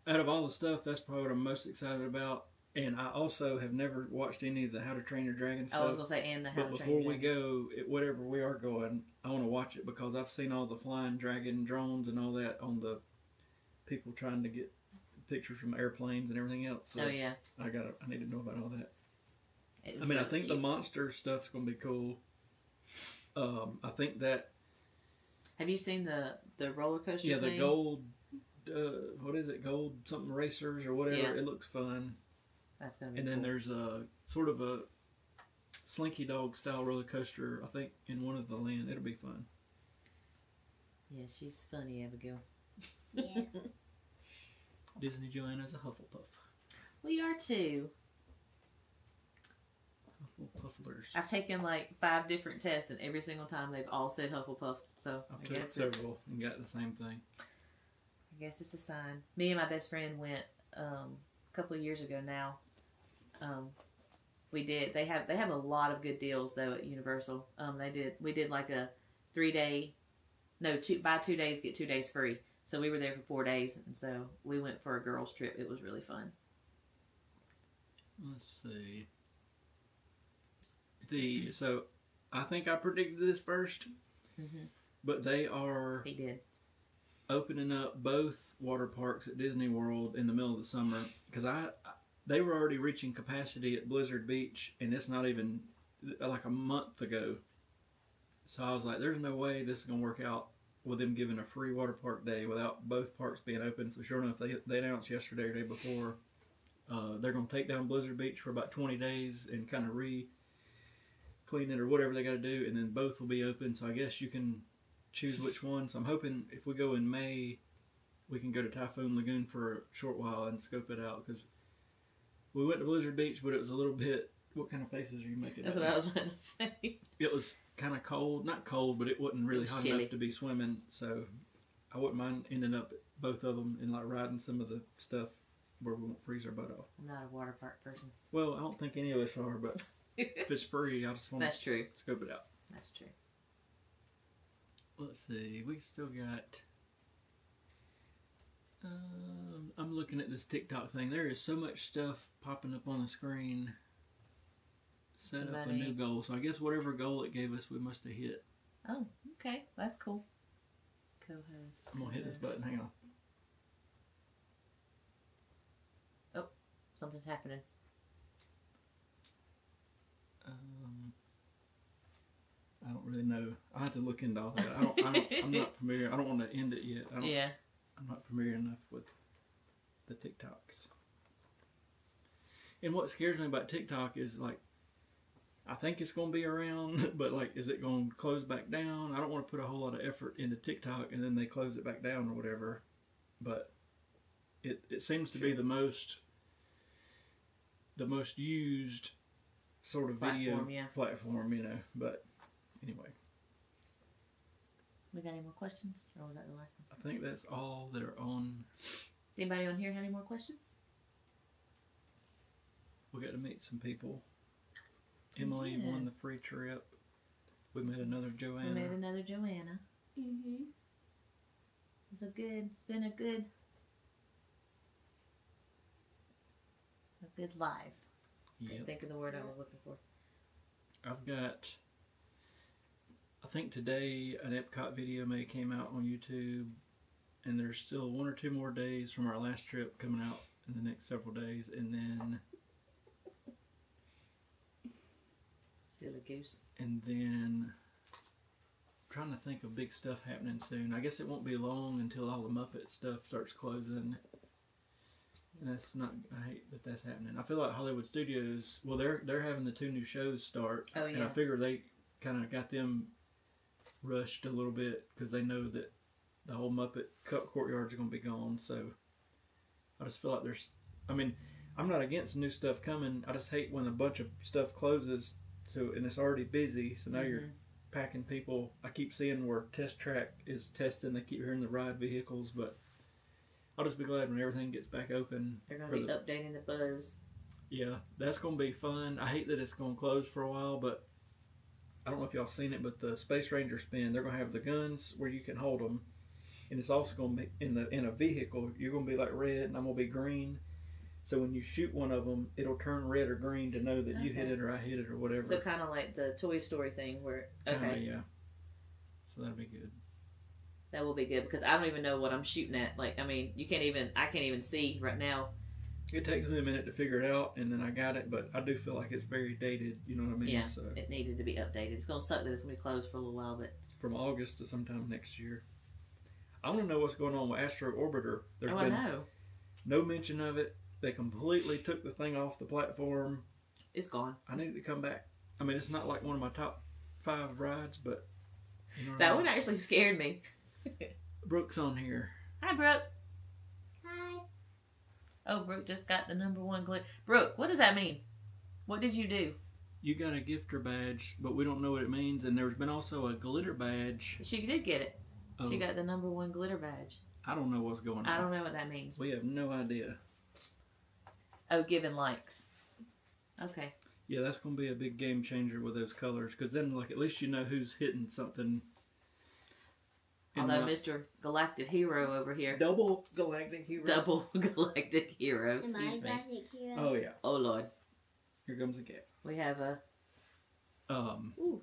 of all the stuff, that's probably what I'm most excited about. And I also have never watched any of the How to Train Your Dragon stuff. I was going to say, and the How to Train Your Dragon. But before we go, whatever we are going, I want to watch it because I've seen all the flying dragon drones and all that on the people trying to get pictures from airplanes and everything else. So yeah. I need to know about all that. I really think the monster stuff's going to be cool. I think that... Have you seen the roller coaster thing? The gold... what is it? Gold something racers or whatever. Yeah. It looks fun. That's gonna be And then cool. there's a sort of a Slinky Dog style roller coaster, I think, in one of the land. It'll be fun. Yeah, she's funny, Abigail. Yeah. Disney Joanna's a Hufflepuff. We are too. Hufflepuff. Hufflers. I've taken like 5 different tests, and every single time they've all said Hufflepuff. So I've took several and got the same thing. I guess it's a sign. Me and my best friend went a couple of years ago now. We did. They have a lot of good deals though at Universal. We did like a 3-day, buy 2 days get 2 days free. So we were there for 4 days, and so we went for a girls' trip. It was really fun. Let's see. So I think I predicted this first, but they are. He did. Opening up both water parks at Disney World in the middle of the summer because they were already reaching capacity at Blizzard Beach, and it's not even like a month ago. So I was like, "There's no way this is gonna work out with them giving a free water park day without both parks being open." So sure enough, they announced yesterday or day before they're gonna take down Blizzard Beach for about 20 days and kind of clean it or whatever they got to do, and then both will be open. So I guess you can choose which one. So I'm hoping if we go in May, we can go to Typhoon Lagoon for a short while and scope it out, because we went to Blizzard Beach, but it was a little bit. What kind of faces are you making? That's what I was about to say. It was kind of cold, not cold, but it wasn't really hot enough to be swimming. So I wouldn't mind ending up at both of them and like riding some of the stuff where we won't freeze our butt off. I'm not a water park person. Well, I don't think any of us are, but if it's free, I just want That's to true. scope it out. That's true. Let's see, we still got. I'm looking at this TikTok thing. There is so much stuff popping up on the screen. Set up a new goal. So I guess whatever goal it gave us, we must have hit. Oh, okay. That's cool. Co-host. I'm going to hit this button. Hang on. Oh, something's happening. I don't really know. I have to look into all that. I'm not familiar. I don't want to end it yet. Yeah. I'm not familiar enough with the TikToks. And what scares me about TikTok is like, I think it's going to be around, but like, is it going to close back down? I don't want to put a whole lot of effort into TikTok and then they close it back down or whatever. But it seems to be the most used sort of video platform, you know. But anyway. We got any more questions? Or was that the last one? I think that's all that are on. Anybody on here have any more questions? We got to meet some people. Emily won the free trip. We met another Joanna. Mm-hmm. It's been a good live. Yep. Can't think of the word I was looking for. I've got, I think today an Epcot video may came out on YouTube, and there's still 1 or 2 more days from our last trip coming out in the next several days, and then Silly goose. And then I'm trying to think of big stuff happening soon. I guess it won't be long until all the Muppet stuff starts closing. And that's not. I hate that that's happening. I feel like Hollywood Studios. Well, they're having the 2 new shows start. Oh yeah. And I figure they kind of got them rushed a little bit because they know that the whole Muppet courtyard is going to be gone. So I just feel like there's. I mean, I'm not against new stuff coming. I just hate when a bunch of stuff closes. And it's already busy, so now you're packing people. I keep seeing where Test Track is testing. They keep hearing the ride vehicles, but I'll just be glad when everything gets back open. They're going to be updating the buzz. Yeah, that's going to be fun. I hate that it's going to close for a while, but I don't know if y'all seen it, but the Space Ranger spin, they're going to have the guns where you can hold them, and it's also going to be in a vehicle. You're going to be like red, and I'm going to be green. So when you shoot one of them, it'll turn red or green to know that you hit it or I hit it or whatever. So kind of like the Toy Story thing where, Kinda, yeah. So that'll be good. That will be good because I don't even know what I'm shooting at. Like, I mean, I can't even see right now. It takes me a minute to figure it out, and then I got it, but I do feel like it's very dated, you know what I mean? Yeah, so it needed to be updated. It's going to suck that it's going to be closed for a little while, but... From August to sometime next year. I want to know what's going on with Astro Orbiter. There's been I know. No mention of it. They completely took the thing off the platform. It's gone. I need it to come back. I mean, it's not like one of my top 5 rides, but... You know that one actually scared me. Brooke's on here. Hi, Brooke. Hi. Oh, Brooke just got the #1 glitch. Brooke, what does that mean? What did you do? You got a gifter badge, but we don't know what it means. And there's been also a glitter badge. She did get it. Oh, She got the #1 glitter badge. I don't know what's going on. I don't know what that means. We have no idea. Oh, giving likes. Okay. Yeah, that's going to be a big game changer with those colors. Because then, like, at least you know who's hitting something. Although Mr. Galactic Hero over here. Double Galactic Hero. Double Galactic Hero. Am I Excuse me. Galactic Hero? Oh, yeah. Oh, Lord. Here comes the cat. We have a... Ooh.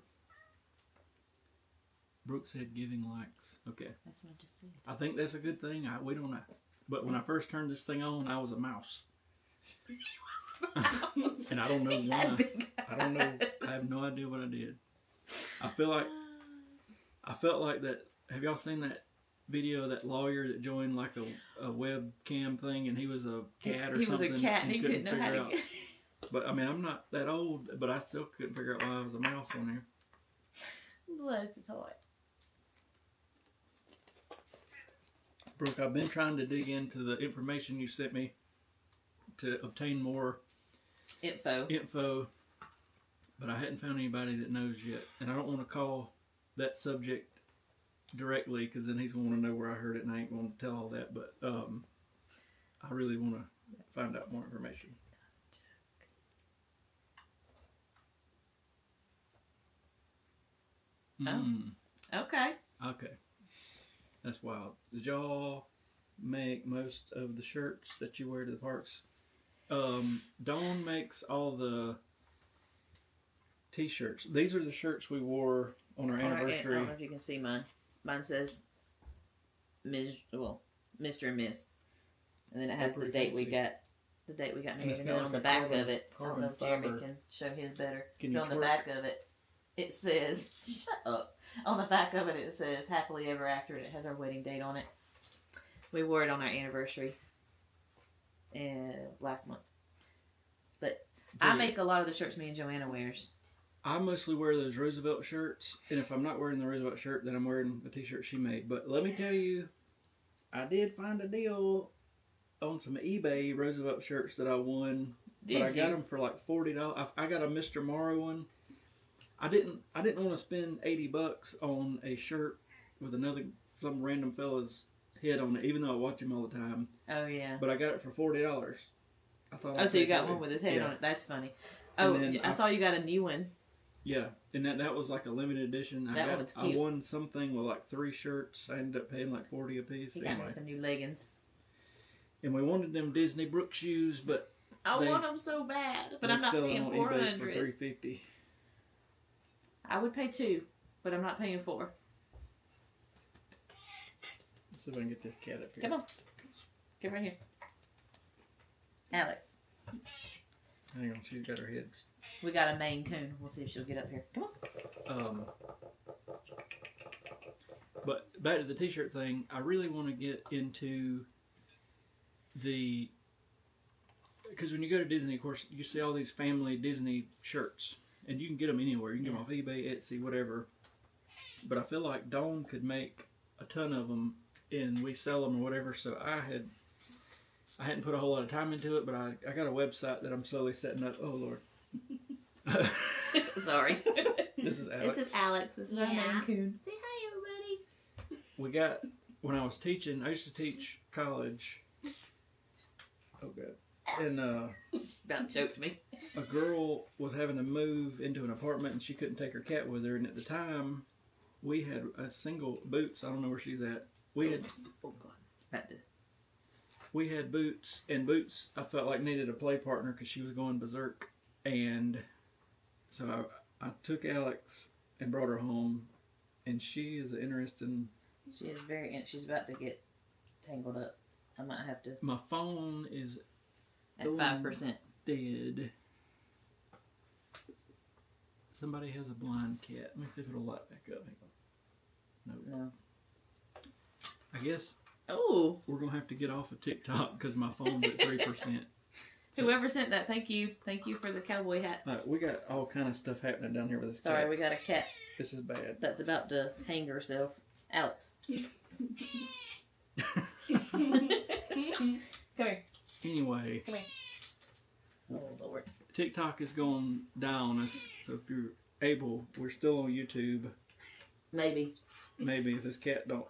Brooke said giving likes. Okay. That's what I just said. I think that's a good thing. We don't know. But when I first turned this thing on, I was a mouse. And I don't know why. I don't know. I have no idea what I did. I felt like that. Have y'all seen that video of that lawyer that joined like a webcam thing and he was a cat or something? He was a cat and he couldn't know how to get... But I mean, I'm not that old, but I still couldn't figure out why I was a mouse on there. Bless his heart. Brooke, I've been trying to dig into the information you sent me to obtain more info, but I hadn't found anybody that knows yet. And I don't want to call that subject directly because then he's going to want to know where I heard it and I ain't going to tell all that. But I really want to find out more information. Okay. Okay. That's wild. Did y'all make most of the shirts that you wear to the parks? Dawn makes all the t-shirts. These are the shirts we wore on our anniversary. I don't know if you can see mine. Mine says Mr. and Miss. And then it has the date we got. The date we got married. And then on the back of it, I don't know if Jeremy can show his better. But on the back of it, it says, shut up. On the back of it, it says happily ever after. And it has our wedding date on it. We wore it on our anniversary last month. But I make a lot of the shirts me and Joanna wears. I mostly wear those Roosevelt shirts. And if I'm not wearing the Roosevelt shirt, then I'm wearing the t-shirt she made. But let me tell you, I did find a deal on some eBay Roosevelt shirts that I won. I got them for like $40. I got a Mr. Morrow one. I didn't want to spend $80 on a shirt with some random fella's head on it, even though I watch him all the time. Oh yeah. But I got it for $40. I thought. Oh, so you got one with his head on it? That's funny. Oh, I saw you got a new one. Yeah, and that was like a limited edition. One's cute. I won something with like 3 shirts. I ended up paying like $40 a piece. He got me some new leggings. And we wanted them Disney Brook shoes, but I want them so bad. But I'm not paying $400 for $350. I would pay $2, but I'm not paying $4. Let's see if I can get this cat up here. Come on, get right here, Alex. Hang on, she's got her head. We got a Maine Coon. We'll see if she'll get up here. Come on. But back to the t-shirt thing, I really want to get into because when you go to Disney, of course, you see all these family Disney shirts, and you can get them anywhere. You can get them off eBay, Etsy, whatever. But I feel like Dawn could make a ton of them, and we sell them or whatever. So I hadn't put a whole lot of time into it, but I got a website that I'm slowly setting up. Oh Lord. Sorry. This is Alex. This is Alex. This is our Maine Coon. Say hi, everybody. When I was teaching, I used to teach college. Oh God. And about choked me. A girl was having to move into an apartment and she couldn't take her cat with her. And at the time, we had a single Boots. I don't know where she's at. We had Boots, and Boots I felt like needed a play partner because she was going berserk. And so I took Alex and brought her home, and she is interesting. She is she's about to get tangled up. I might have to. My phone is at 5% dead. Somebody has a blind cat. Let me see if it'll light back up. No. I guess. Oh. We're gonna have to get off of TikTok because my phone's at 3%. So, whoever sent that, thank you. Thank you for the cowboy hats. We got all kind of stuff happening down here with this cat. Sorry, we got a cat. This is bad. That's about to hang herself. Alex. Come here. Anyway. Come here. Oh, Lord. TikTok is going down. So if you're able, we're still on YouTube. Maybe. Maybe if this cat don't.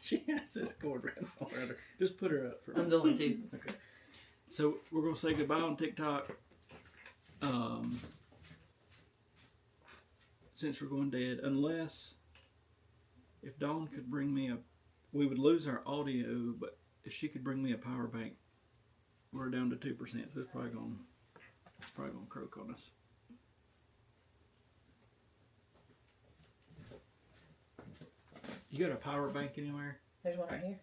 She has this cord wrapped all around her. Just put her up for I'm going to. Okay. So we're gonna say goodbye on TikTok. Since we're going dead, unless if Dawn could bring me we would lose our audio, but if she could bring me a power bank, we're down to 2%. So it's probably gonna croak on us. You got a power bank anywhere? There's one right here.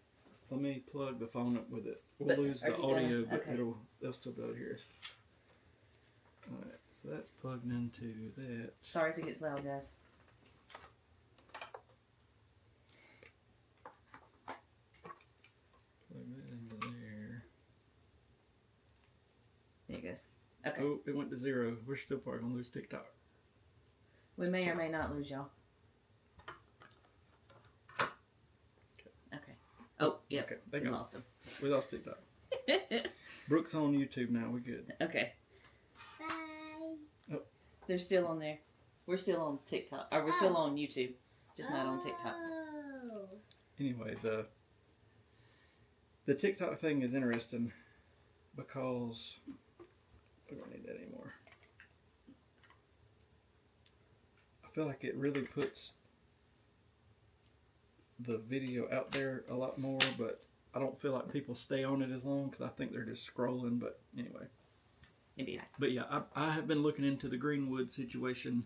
Let me plug the phone up with it. We'll lose the audio, but they'll still be able to hear us. Alright, so that's plugged into that. Sorry if it gets loud, guys. Plug that into there. There it goes. Okay. Oh, it went to 0. We're still probably going to lose TikTok. We may or may not lose y'all. Okay. Oh, yep. Okay, We lost them. We lost TikTok. Brooke's on YouTube now. We're good. Okay. Bye. Oh. They're still on there. We're still on TikTok. Or we're still on YouTube. Just not on TikTok. Oh. Anyway, the TikTok thing is interesting because we don't need that anymore. I feel like it really puts the video out there a lot more, but I don't feel like people stay on it as long because I think they're just scrolling. But anyway. Maybe. But yeah, I have been looking into the Greenwood situation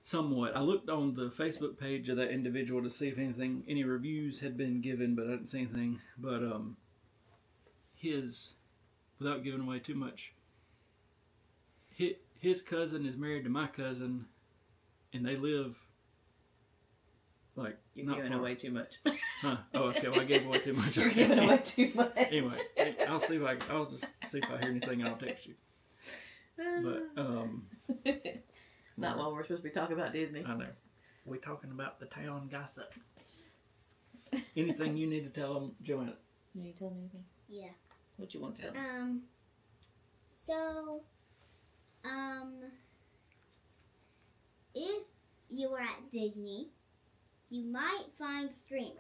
somewhat. I looked on the Facebook page of that individual to see if any reviews had been given, but I didn't see anything. But without giving away too much, his cousin is married to my cousin, and they live like You're not giving far. away too much. Huh? Oh, okay. Well, I gave away too much. You're Okay. giving away too much. Anyway, I'll just see if I hear anything, and I'll text you. But Not while we're supposed to be talking about Disney. I know. We're talking about the town gossip. Anything you need to tell them, Joanna? You need to tell me anything? Yeah. What you want to tell them? So, if you were at Disney, you might find streamers.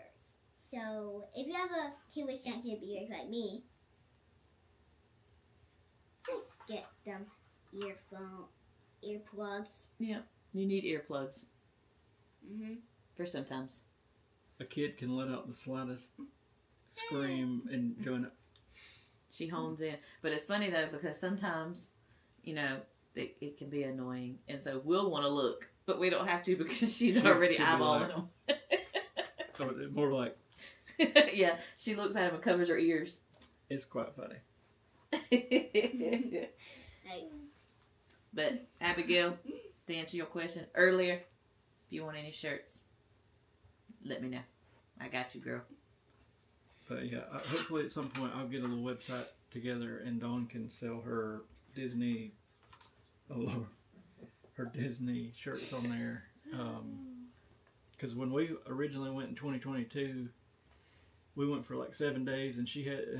So, if you have a kid with sensitive ears like me, just get them earplugs. Yeah. You need earplugs. Mm-hmm. For sometimes. A kid can let out the slightest scream and Joanna. She hones in. But it's funny though, because sometimes, it can be annoying. And so we'll want to look, but we don't have to because she's already she'll be eyeballing like- them. Oh, more like, Yeah, she looks at them and covers her ears. it's quite funny. But Abigail, to answer your question earlier, if you want any shirts, let me know. I got you, girl. But yeah, hopefully at some point I'll get a little website together and Dawn can sell her Disney, her Disney shirts on there. Because when we originally went in 2022, we went for like 7 days, and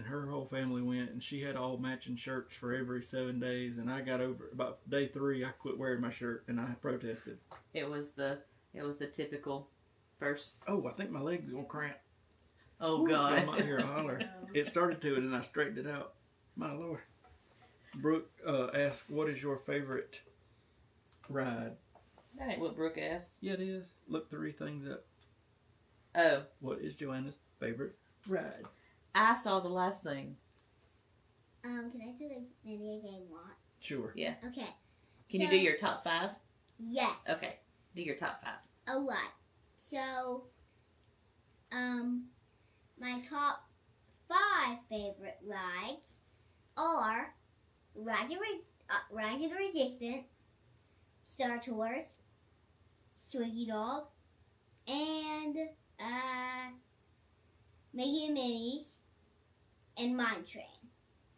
her whole family went, and she had all matching shirts for every 7 days. And I got over about day 3, I quit wearing my shirt, and I protested. It was the typical first. Oh, I think my leg's gonna cramp. Oh God! I might hear a holler. It started to, and then I straightened it out. My Lord. Brooke asked, "What is your favorite ride?" That ain't what Brooke asked. Yeah, it is. Look 3 things up. Oh, What is Joanna's favorite ride? I saw the last thing. Can I do as many as I want? Sure. Yeah. Okay. Can you do your top 5? Yes. Okay. Do your top 5. Alright. So, my top 5 favorite rides are Rise of the Resistance, Star Tours, Swiggy Dog, and Mickey and Minnie's, and Mine Train.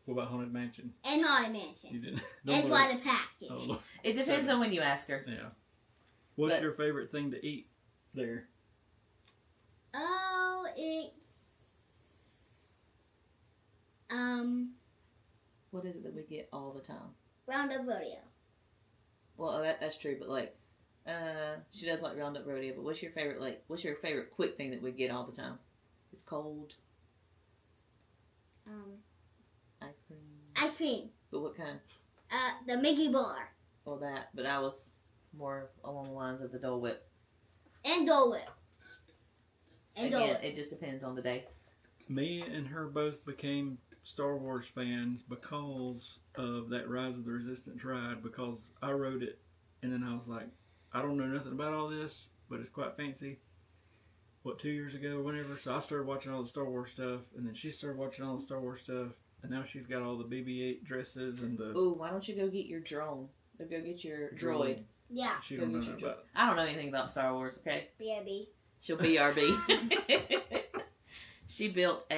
What about Haunted Mansion? And Haunted Mansion. You didn't. And believe Flight it. of Passage. Oh, Lord. It depends on when you ask her. Yeah. What's But- your favorite thing to eat there? Oh, it's what is it that we get all the time? Roundup Rodeo. Well, that's true, but like, she does like Roundup Rodeo. But what's your favorite quick thing that we get all the time? It's cold. Ice cream. Ice cream. But what kind? The Mickey Bar. Well, that. But I was more along the lines of the Dole Whip. And Dole Whip. And Dole Again, Whip. it just depends on the day. Me and her both became Star Wars fans because of that Rise of the Resistance ride, because I rode it and then I was like, I don't know nothing about all this, but it's quite fancy. 2 years ago or whenever, so I started watching all the Star Wars stuff, and then she started watching all the Star Wars stuff, and now she's got all the BB-8 dresses and the... Ooh, why don't you go get your drone? Or go get your droid. Yeah. She Go don't know get nothing your about it. I don't know anything about Star Wars, okay? BRB. She'll BRB. She built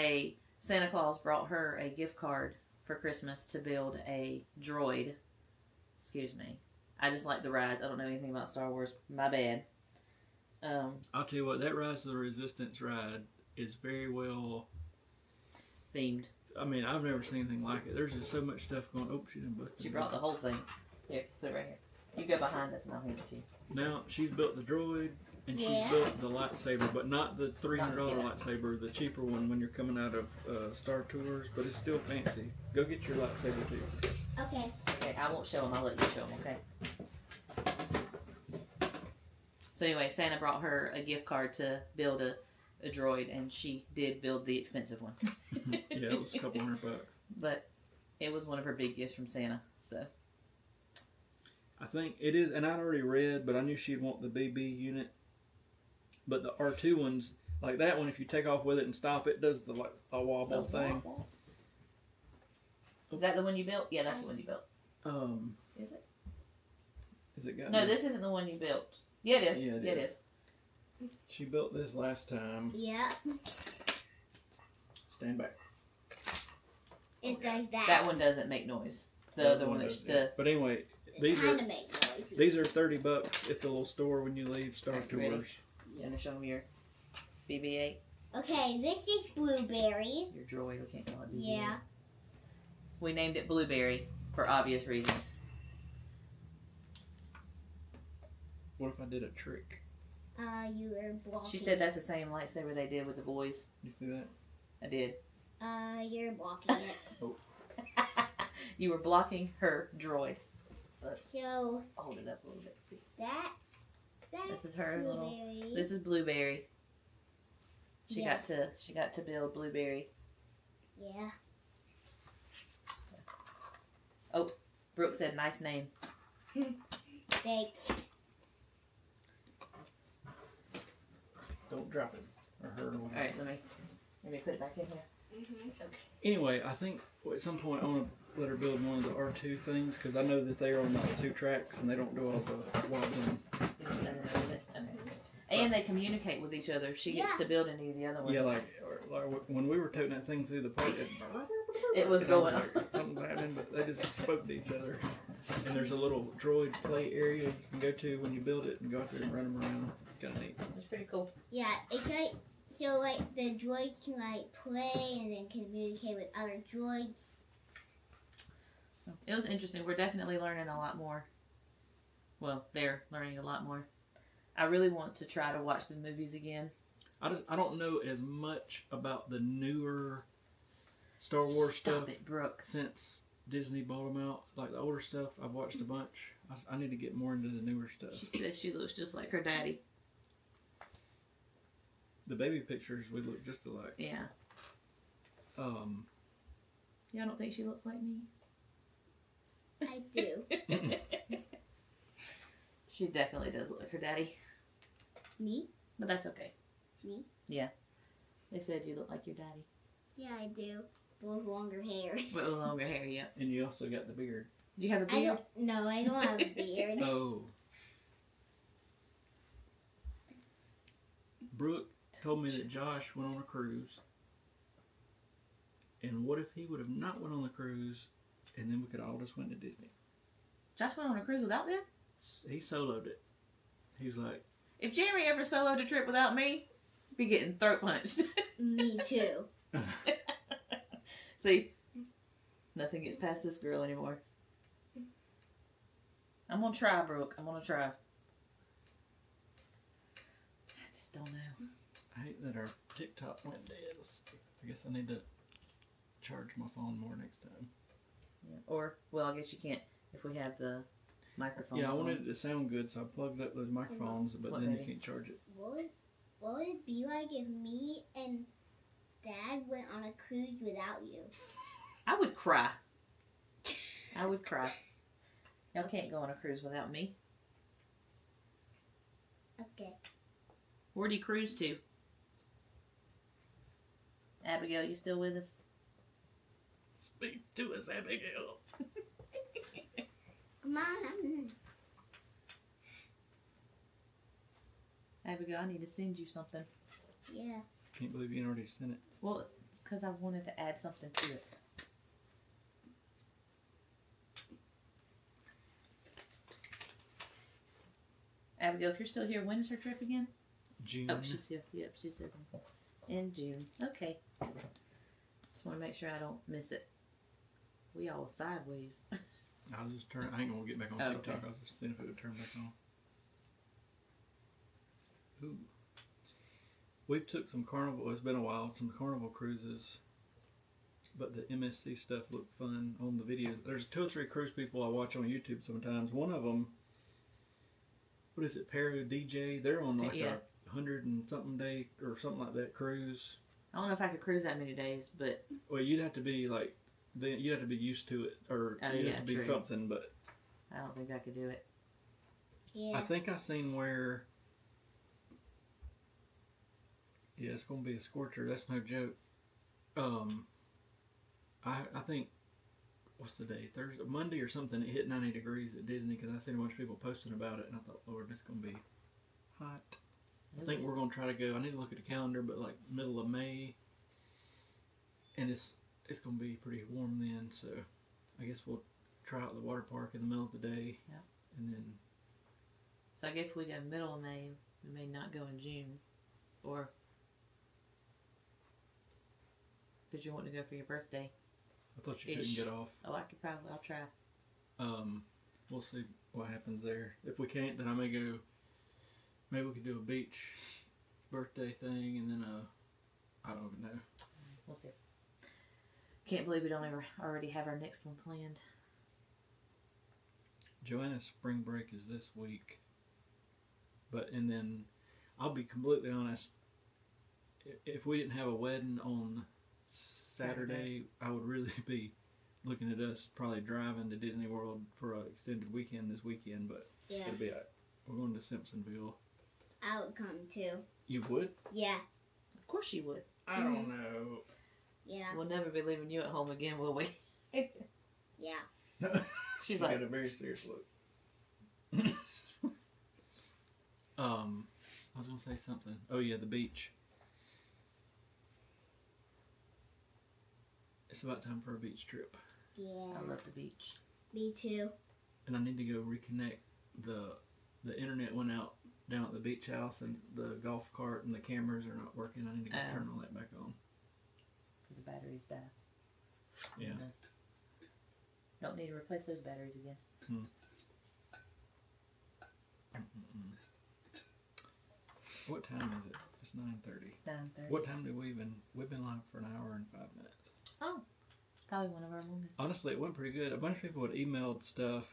Santa Claus brought her a gift card for Christmas to build a droid. Excuse me. I just like the rides. I don't know anything about Star Wars. My bad. I'll tell you what, that Rise of the Resistance ride is very well... Themed. I mean, I've never seen anything like it. There's just so much stuff going... Oh, she didn't bust it. She brought the whole thing. Here, put it right here. You go behind us and I'll hand it to you. Now, she's built the droid, and Yeah. she's built the lightsaber, but not the $300 Yeah. lightsaber, the cheaper one when you're coming out of Star Tours, but it's still fancy. Go get your lightsaber, too. Okay. Okay, I won't show them. I'll let you show them, okay? So anyway, Santa brought her a gift card to build a droid, and she did build the expensive one. Yeah, it was a couple $100. But it was one of her big gifts from Santa, so. I think it is, and I'd already read, but I knew she'd want the BB unit. But the R2 ones, like that one, if you take off with it and stop, it does the like a wobble thing. Is that the one you built? Yeah, that's the one you built. Is it? Is it got? No, this isn't the one you built. Yeah, it is. Yeah, it is. She built this last time. Yeah. Stand back. It does that. That one doesn't make noise. The other one, does, the yeah. But anyway, It these kind are of makes noises. these are $30 at the little store when you leave Star Alright, you ready? Tours. You gonna show them your BB-8, Okay, this is Blueberry. your droid? We can't call it BB-8. Yeah. We named it Blueberry for obvious reasons. What if I did a trick? You were blocking. She said that's the same lightsaber they did with the boys. You see that? I did. You're blocking it. You were blocking her droid. So Hold it up a little bit. See. that's This is her little- Blueberry. This is Blueberry. She Yeah. got to build Blueberry. Yeah. Brooke said, "Nice name." Thanks. Don't drop it or hurt or All whatever. right, let me put it back in here. Anyway, I think at some point I want to let her build one of the R2 things because I know that they are on the 2 tracks and they don't do all the wobbling. Okay. And they communicate with each other. She gets Yeah. to build any of the other ones. Yeah, like when we were toting that thing through the park, It was and I going like, something's happening, but they just spoke to each other. And there's a little droid play area you can go to when you build it and go out there and run them around. Kind of neat. It's pretty cool. Yeah, it's like so like the droids can like play and then communicate with other droids. So it was interesting. We're definitely learning a lot more. Well, they're learning a lot more. I really want to try to watch the movies again. I don't know as much about the newer Star Wars Stop stuff it, Brooke. since Disney bought them out. Like the older stuff, I've watched a bunch. I need to get more into the newer stuff. She says she looks just like her daddy. The baby pictures we look just alike. Yeah. Um, Y'all don't think she looks like me? I do. She definitely does look like her daddy. Me? But that's okay. Me? Yeah. They said you look like your daddy. Yeah, I do. With longer hair. With longer hair, yeah. and you also got the beard. Do you have a I beard? don't. No, I don't have a beard. Oh. Brooke told me that Josh went on a cruise. And what if he would have not went on the cruise and then we could all just went to Disney? Josh went on a cruise without them? He soloed it. He's like, If Jeremy ever soloed a trip without me, he'd be getting throat punched. Me too. See? Nothing gets past this girl anymore. I'm gonna try, Brooke. I'm gonna try. I just don't know. I hate that our TikTok went dead. I guess I need to charge my phone more next time. Yeah. Or, well, I guess you can't if we have the microphones. Yeah, I on. wanted it to sound good, so I plugged up those microphones, but What, then baby? you can't charge it. What would it be like if me and Dad went on a cruise without you? I would cry. I would cry. Y'all can't go on a cruise without me. Okay. Where do you cruise to? Abigail, you still with us? Speak to us, Abigail. Come on. Abigail, I need to send you something. Yeah. Can't believe you already sent it. Well, it's because I wanted to add something to it. Abigail, if you're still here, when is her trip again? June. Oh, she's here. Yep, she said in June. Okay. Just want to make sure I don't miss it. We all sideways. I was just turning. I ain't gonna get back on Oh, TikTok. okay. I was just seeing if it would turn back on. Ooh. We've took some carnival. It's been a while. Some carnival cruises, but the MSC stuff looked fun on the videos. There's 2 or 3 cruise people I watch on YouTube sometimes. One of them, what is it, Peru DJ? They're on like Yeah. 100 and something day or something like that cruise. I don't know if I could cruise that many days, but Well, you'd have to be like, then you'd have to be used to it, or Oh, you'd yeah, have to be true. something. But I don't think I could do it. Yeah. I think I seen where. Yeah, it's gonna be a scorcher. That's no joke. I think, what's the day? Thursday, Monday or something. It hit 90 degrees at Disney because I seen a bunch of people posting about it, and I thought, Lord, this is gonna be hot. I think we're gonna try to go. I need to look at the calendar, but like middle of May, and it's gonna be pretty warm then. So I guess we'll try out the water park in the middle of the day. Yeah. And then So I guess if we go middle of May, we may not go in June. Or did you want to go for your birthday? I thought you Ish. couldn't get off. Oh, I could probably. I'll try. We'll see what happens there. If we can't, then I may go. Maybe we could do a beach birthday thing, and then I don't even know. We'll see. Can't believe we don't ever already have our next one planned. Joanna's spring break is this week, and then I'll be completely honest. If we didn't have a wedding on Saturday, I would really be looking at us probably driving to Disney World for an extended weekend this weekend. But Yeah. it'll be we're going to Simpsonville. I would come too. You would? Yeah. Of course you would. I don't know. Yeah. We'll never be leaving you at home again, will we? Yeah. She's She like, got a very serious look. I was gonna say something. Oh yeah, the beach. It's about time for a beach trip, Yeah. I love the beach. Me too. and I need to go reconnect the internet went out down at the beach house, and the golf cart and the cameras are not working. I need to go Oh. turn all that back on. The batteries die. Yeah. And, don't need to replace those batteries again. Mm-mm. What time is it? It's 9:30. 9:30. What time did we've been live for an hour and 5 minutes. Oh, it's probably one of our longest. Honestly, it went pretty good. A bunch of people had emailed stuff,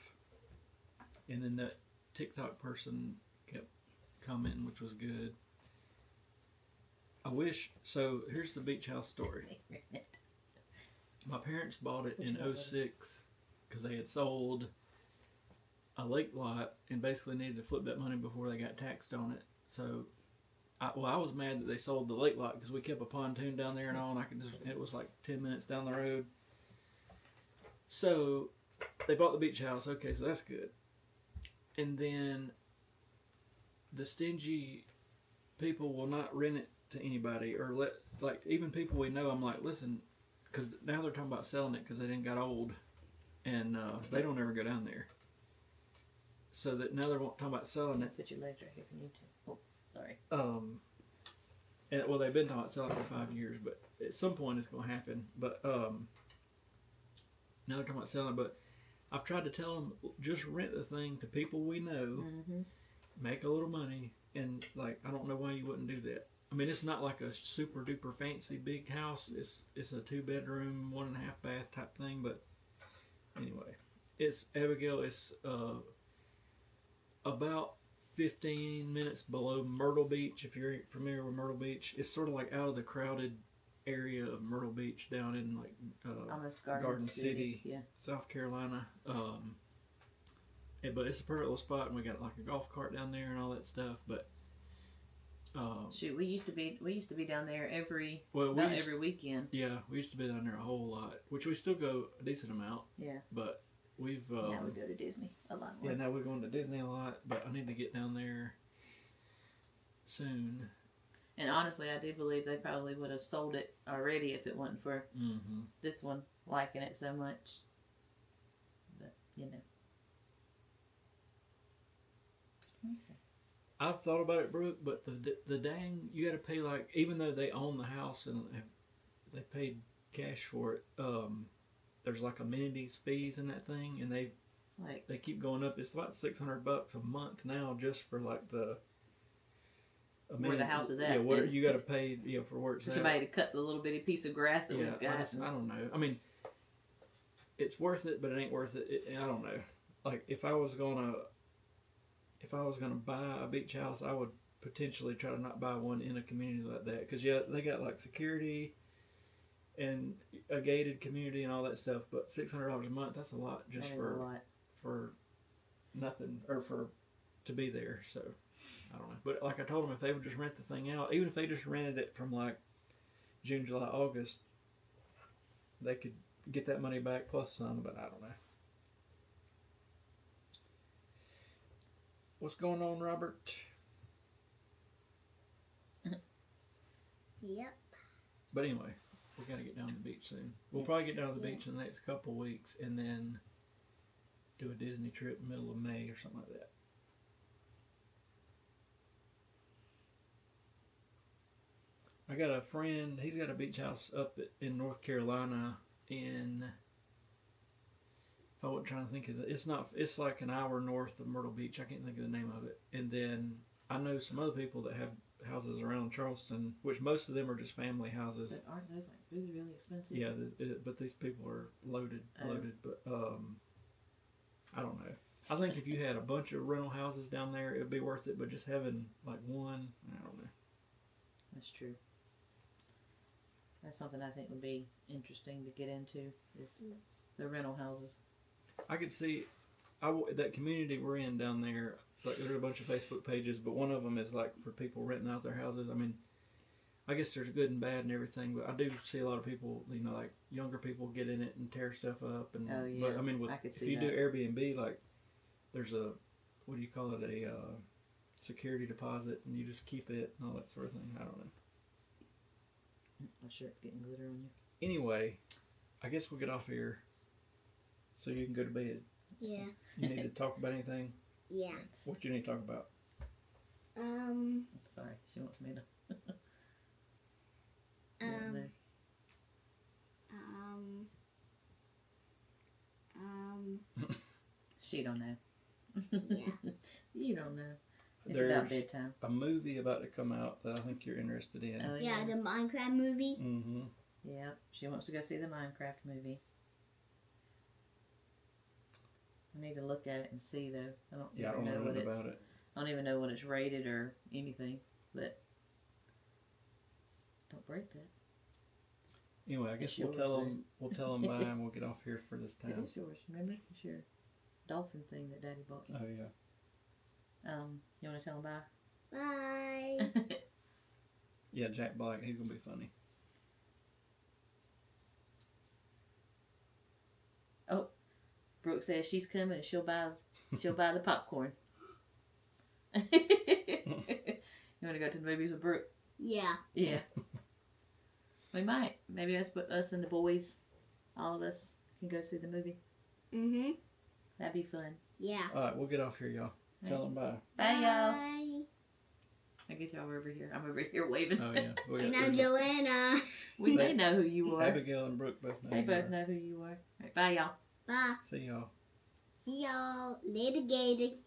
and then that TikTok person kept commenting, which was good. I wish. So here's the beach house story. My parents bought it Which in one was it? 06 because they had sold a lake lot and basically needed to flip that money before they got taxed on it. So, I was mad that they sold the lake lot because we kept a pontoon down there and all, and it was like 10 minutes down the road. So, they bought the beach house. Okay, so that's good. And then the stingy people will not rent it to anybody or even people we know. I'm like, listen, because now they're talking about selling it because they didn't got old, and they don't ever go down there. So that now they're talking about selling it. Put your legs right here if you need to. Oh, sorry. And well, they've been talking about selling it for 5 years, but at some point it's going to happen. But Now they're talking about selling, but I've tried to tell them just rent the thing to people we know, make a little money, and like I don't know why you wouldn't do that. I mean, it's not like a super duper fancy big house. It's a 2-bedroom, 1.5 bath type thing. But anyway, it's Abigail. It's about 15 minutes below Myrtle Beach. If you're familiar with Myrtle Beach, it's sort of like out of the crowded area of Myrtle Beach, down in like almost Garden City, yeah, South Carolina. But it's a perfect little spot, and we got like a golf cart down there and all that stuff. But shoot, we used to be down there every weekend. Yeah, we used to be down there a whole lot, which we still go a decent amount. Yeah, but we've now we go to Disney a lot more. Yeah, now we're going to Disney a lot, but I need to get down there soon. And honestly, I do believe they probably would have sold it already if it wasn't for this one liking it so much. But you know. Okay. I've thought about it, Brooke, but the dang, you got to pay, like, even though they own the house and they paid cash for it, there's like amenities fees in that thing, and they keep going up. It's like $600 a month now just for like the where the house is at. Yeah, what you got to pay for where it's for at. Somebody to cut the little bitty piece of grass that we've got. I don't know. I mean, it's worth it, but it ain't worth it. I don't know. Like if I was gonna buy a beach house, I would potentially try to not buy one in a community like that, because they got like security and a gated community and all that stuff. But $600 a month, that's a lot just for nothing, or to be there. So I don't know. But like I told them, if they would just rent the thing out, even if they just rented it from like June, July, August, they could get that money back plus some. But I don't know. What's going on, Robert? Yep. But anyway, we got to get down to the beach soon. We'll probably get down to the beach in the next couple of weeks, and then do a Disney trip in the middle of May or something like that. I got a friend, he's got a beach house up in North Carolina if I wasn't trying to think of it, it's like an hour north of Myrtle Beach. I can't think of the name of it. And then I know some other people that have houses around Charleston, which most of them are just family houses. But aren't those like really, really expensive? Yeah, but these people are loaded. But I don't know. I think if you had a bunch of rental houses down there, it would be worth it. But just having like one, I don't know. That's true. That's something I think would be interesting to get into, is the rental houses. I could see that community we're in down there. Like there's a bunch of Facebook pages, but one of them is like for people renting out their houses. I mean, I guess there's good and bad and everything, but I do see a lot of people, like younger people get in it and tear stuff up. And but I mean, if you do Airbnb, like there's a what do you call it, a security deposit, and you just keep it and all that sort of thing. I don't know. My shirt's getting glitter on you. Anyway, I guess we'll get off here so you can go to bed. Yeah. You need to talk about anything? Yeah. What you need to talk about? Sorry, she wants me to. She don't know. Yeah. You don't know. It's There's about bedtime. a movie about to come out that I think you're interested in. Oh, Yeah, the Minecraft movie. Mm-hmm. Yeah, she wants to go see the Minecraft movie. I need to look at it and see though. I don't know what about it. I don't even know what it's rated or anything. But don't break that. Anyway, I guess we'll tell them bye and we'll get off here for this time. It is yours. Remember, it's your dolphin thing that Daddy bought you. Oh yeah. You want to tell them bye? Bye. Yeah, Jack Black. He's gonna be funny. Oh, Brooke says she's coming and she'll buy the popcorn. You want to go to the movies with Brooke? Yeah. Yeah. We might. Maybe us and the boys, all of us, can go see the movie. Mm-hmm. That'd be fun. Yeah. All right, we'll get off here, y'all. Tell them bye. Bye, y'all. Bye. I guess y'all were over here. I'm over here waving. Oh yeah. We got And I'm there's Joanna. They know who you are. Abigail and Brooke both know. They who both you know who you are. Right, bye, y'all. Bye. are. See y'all. See y'all later, gators.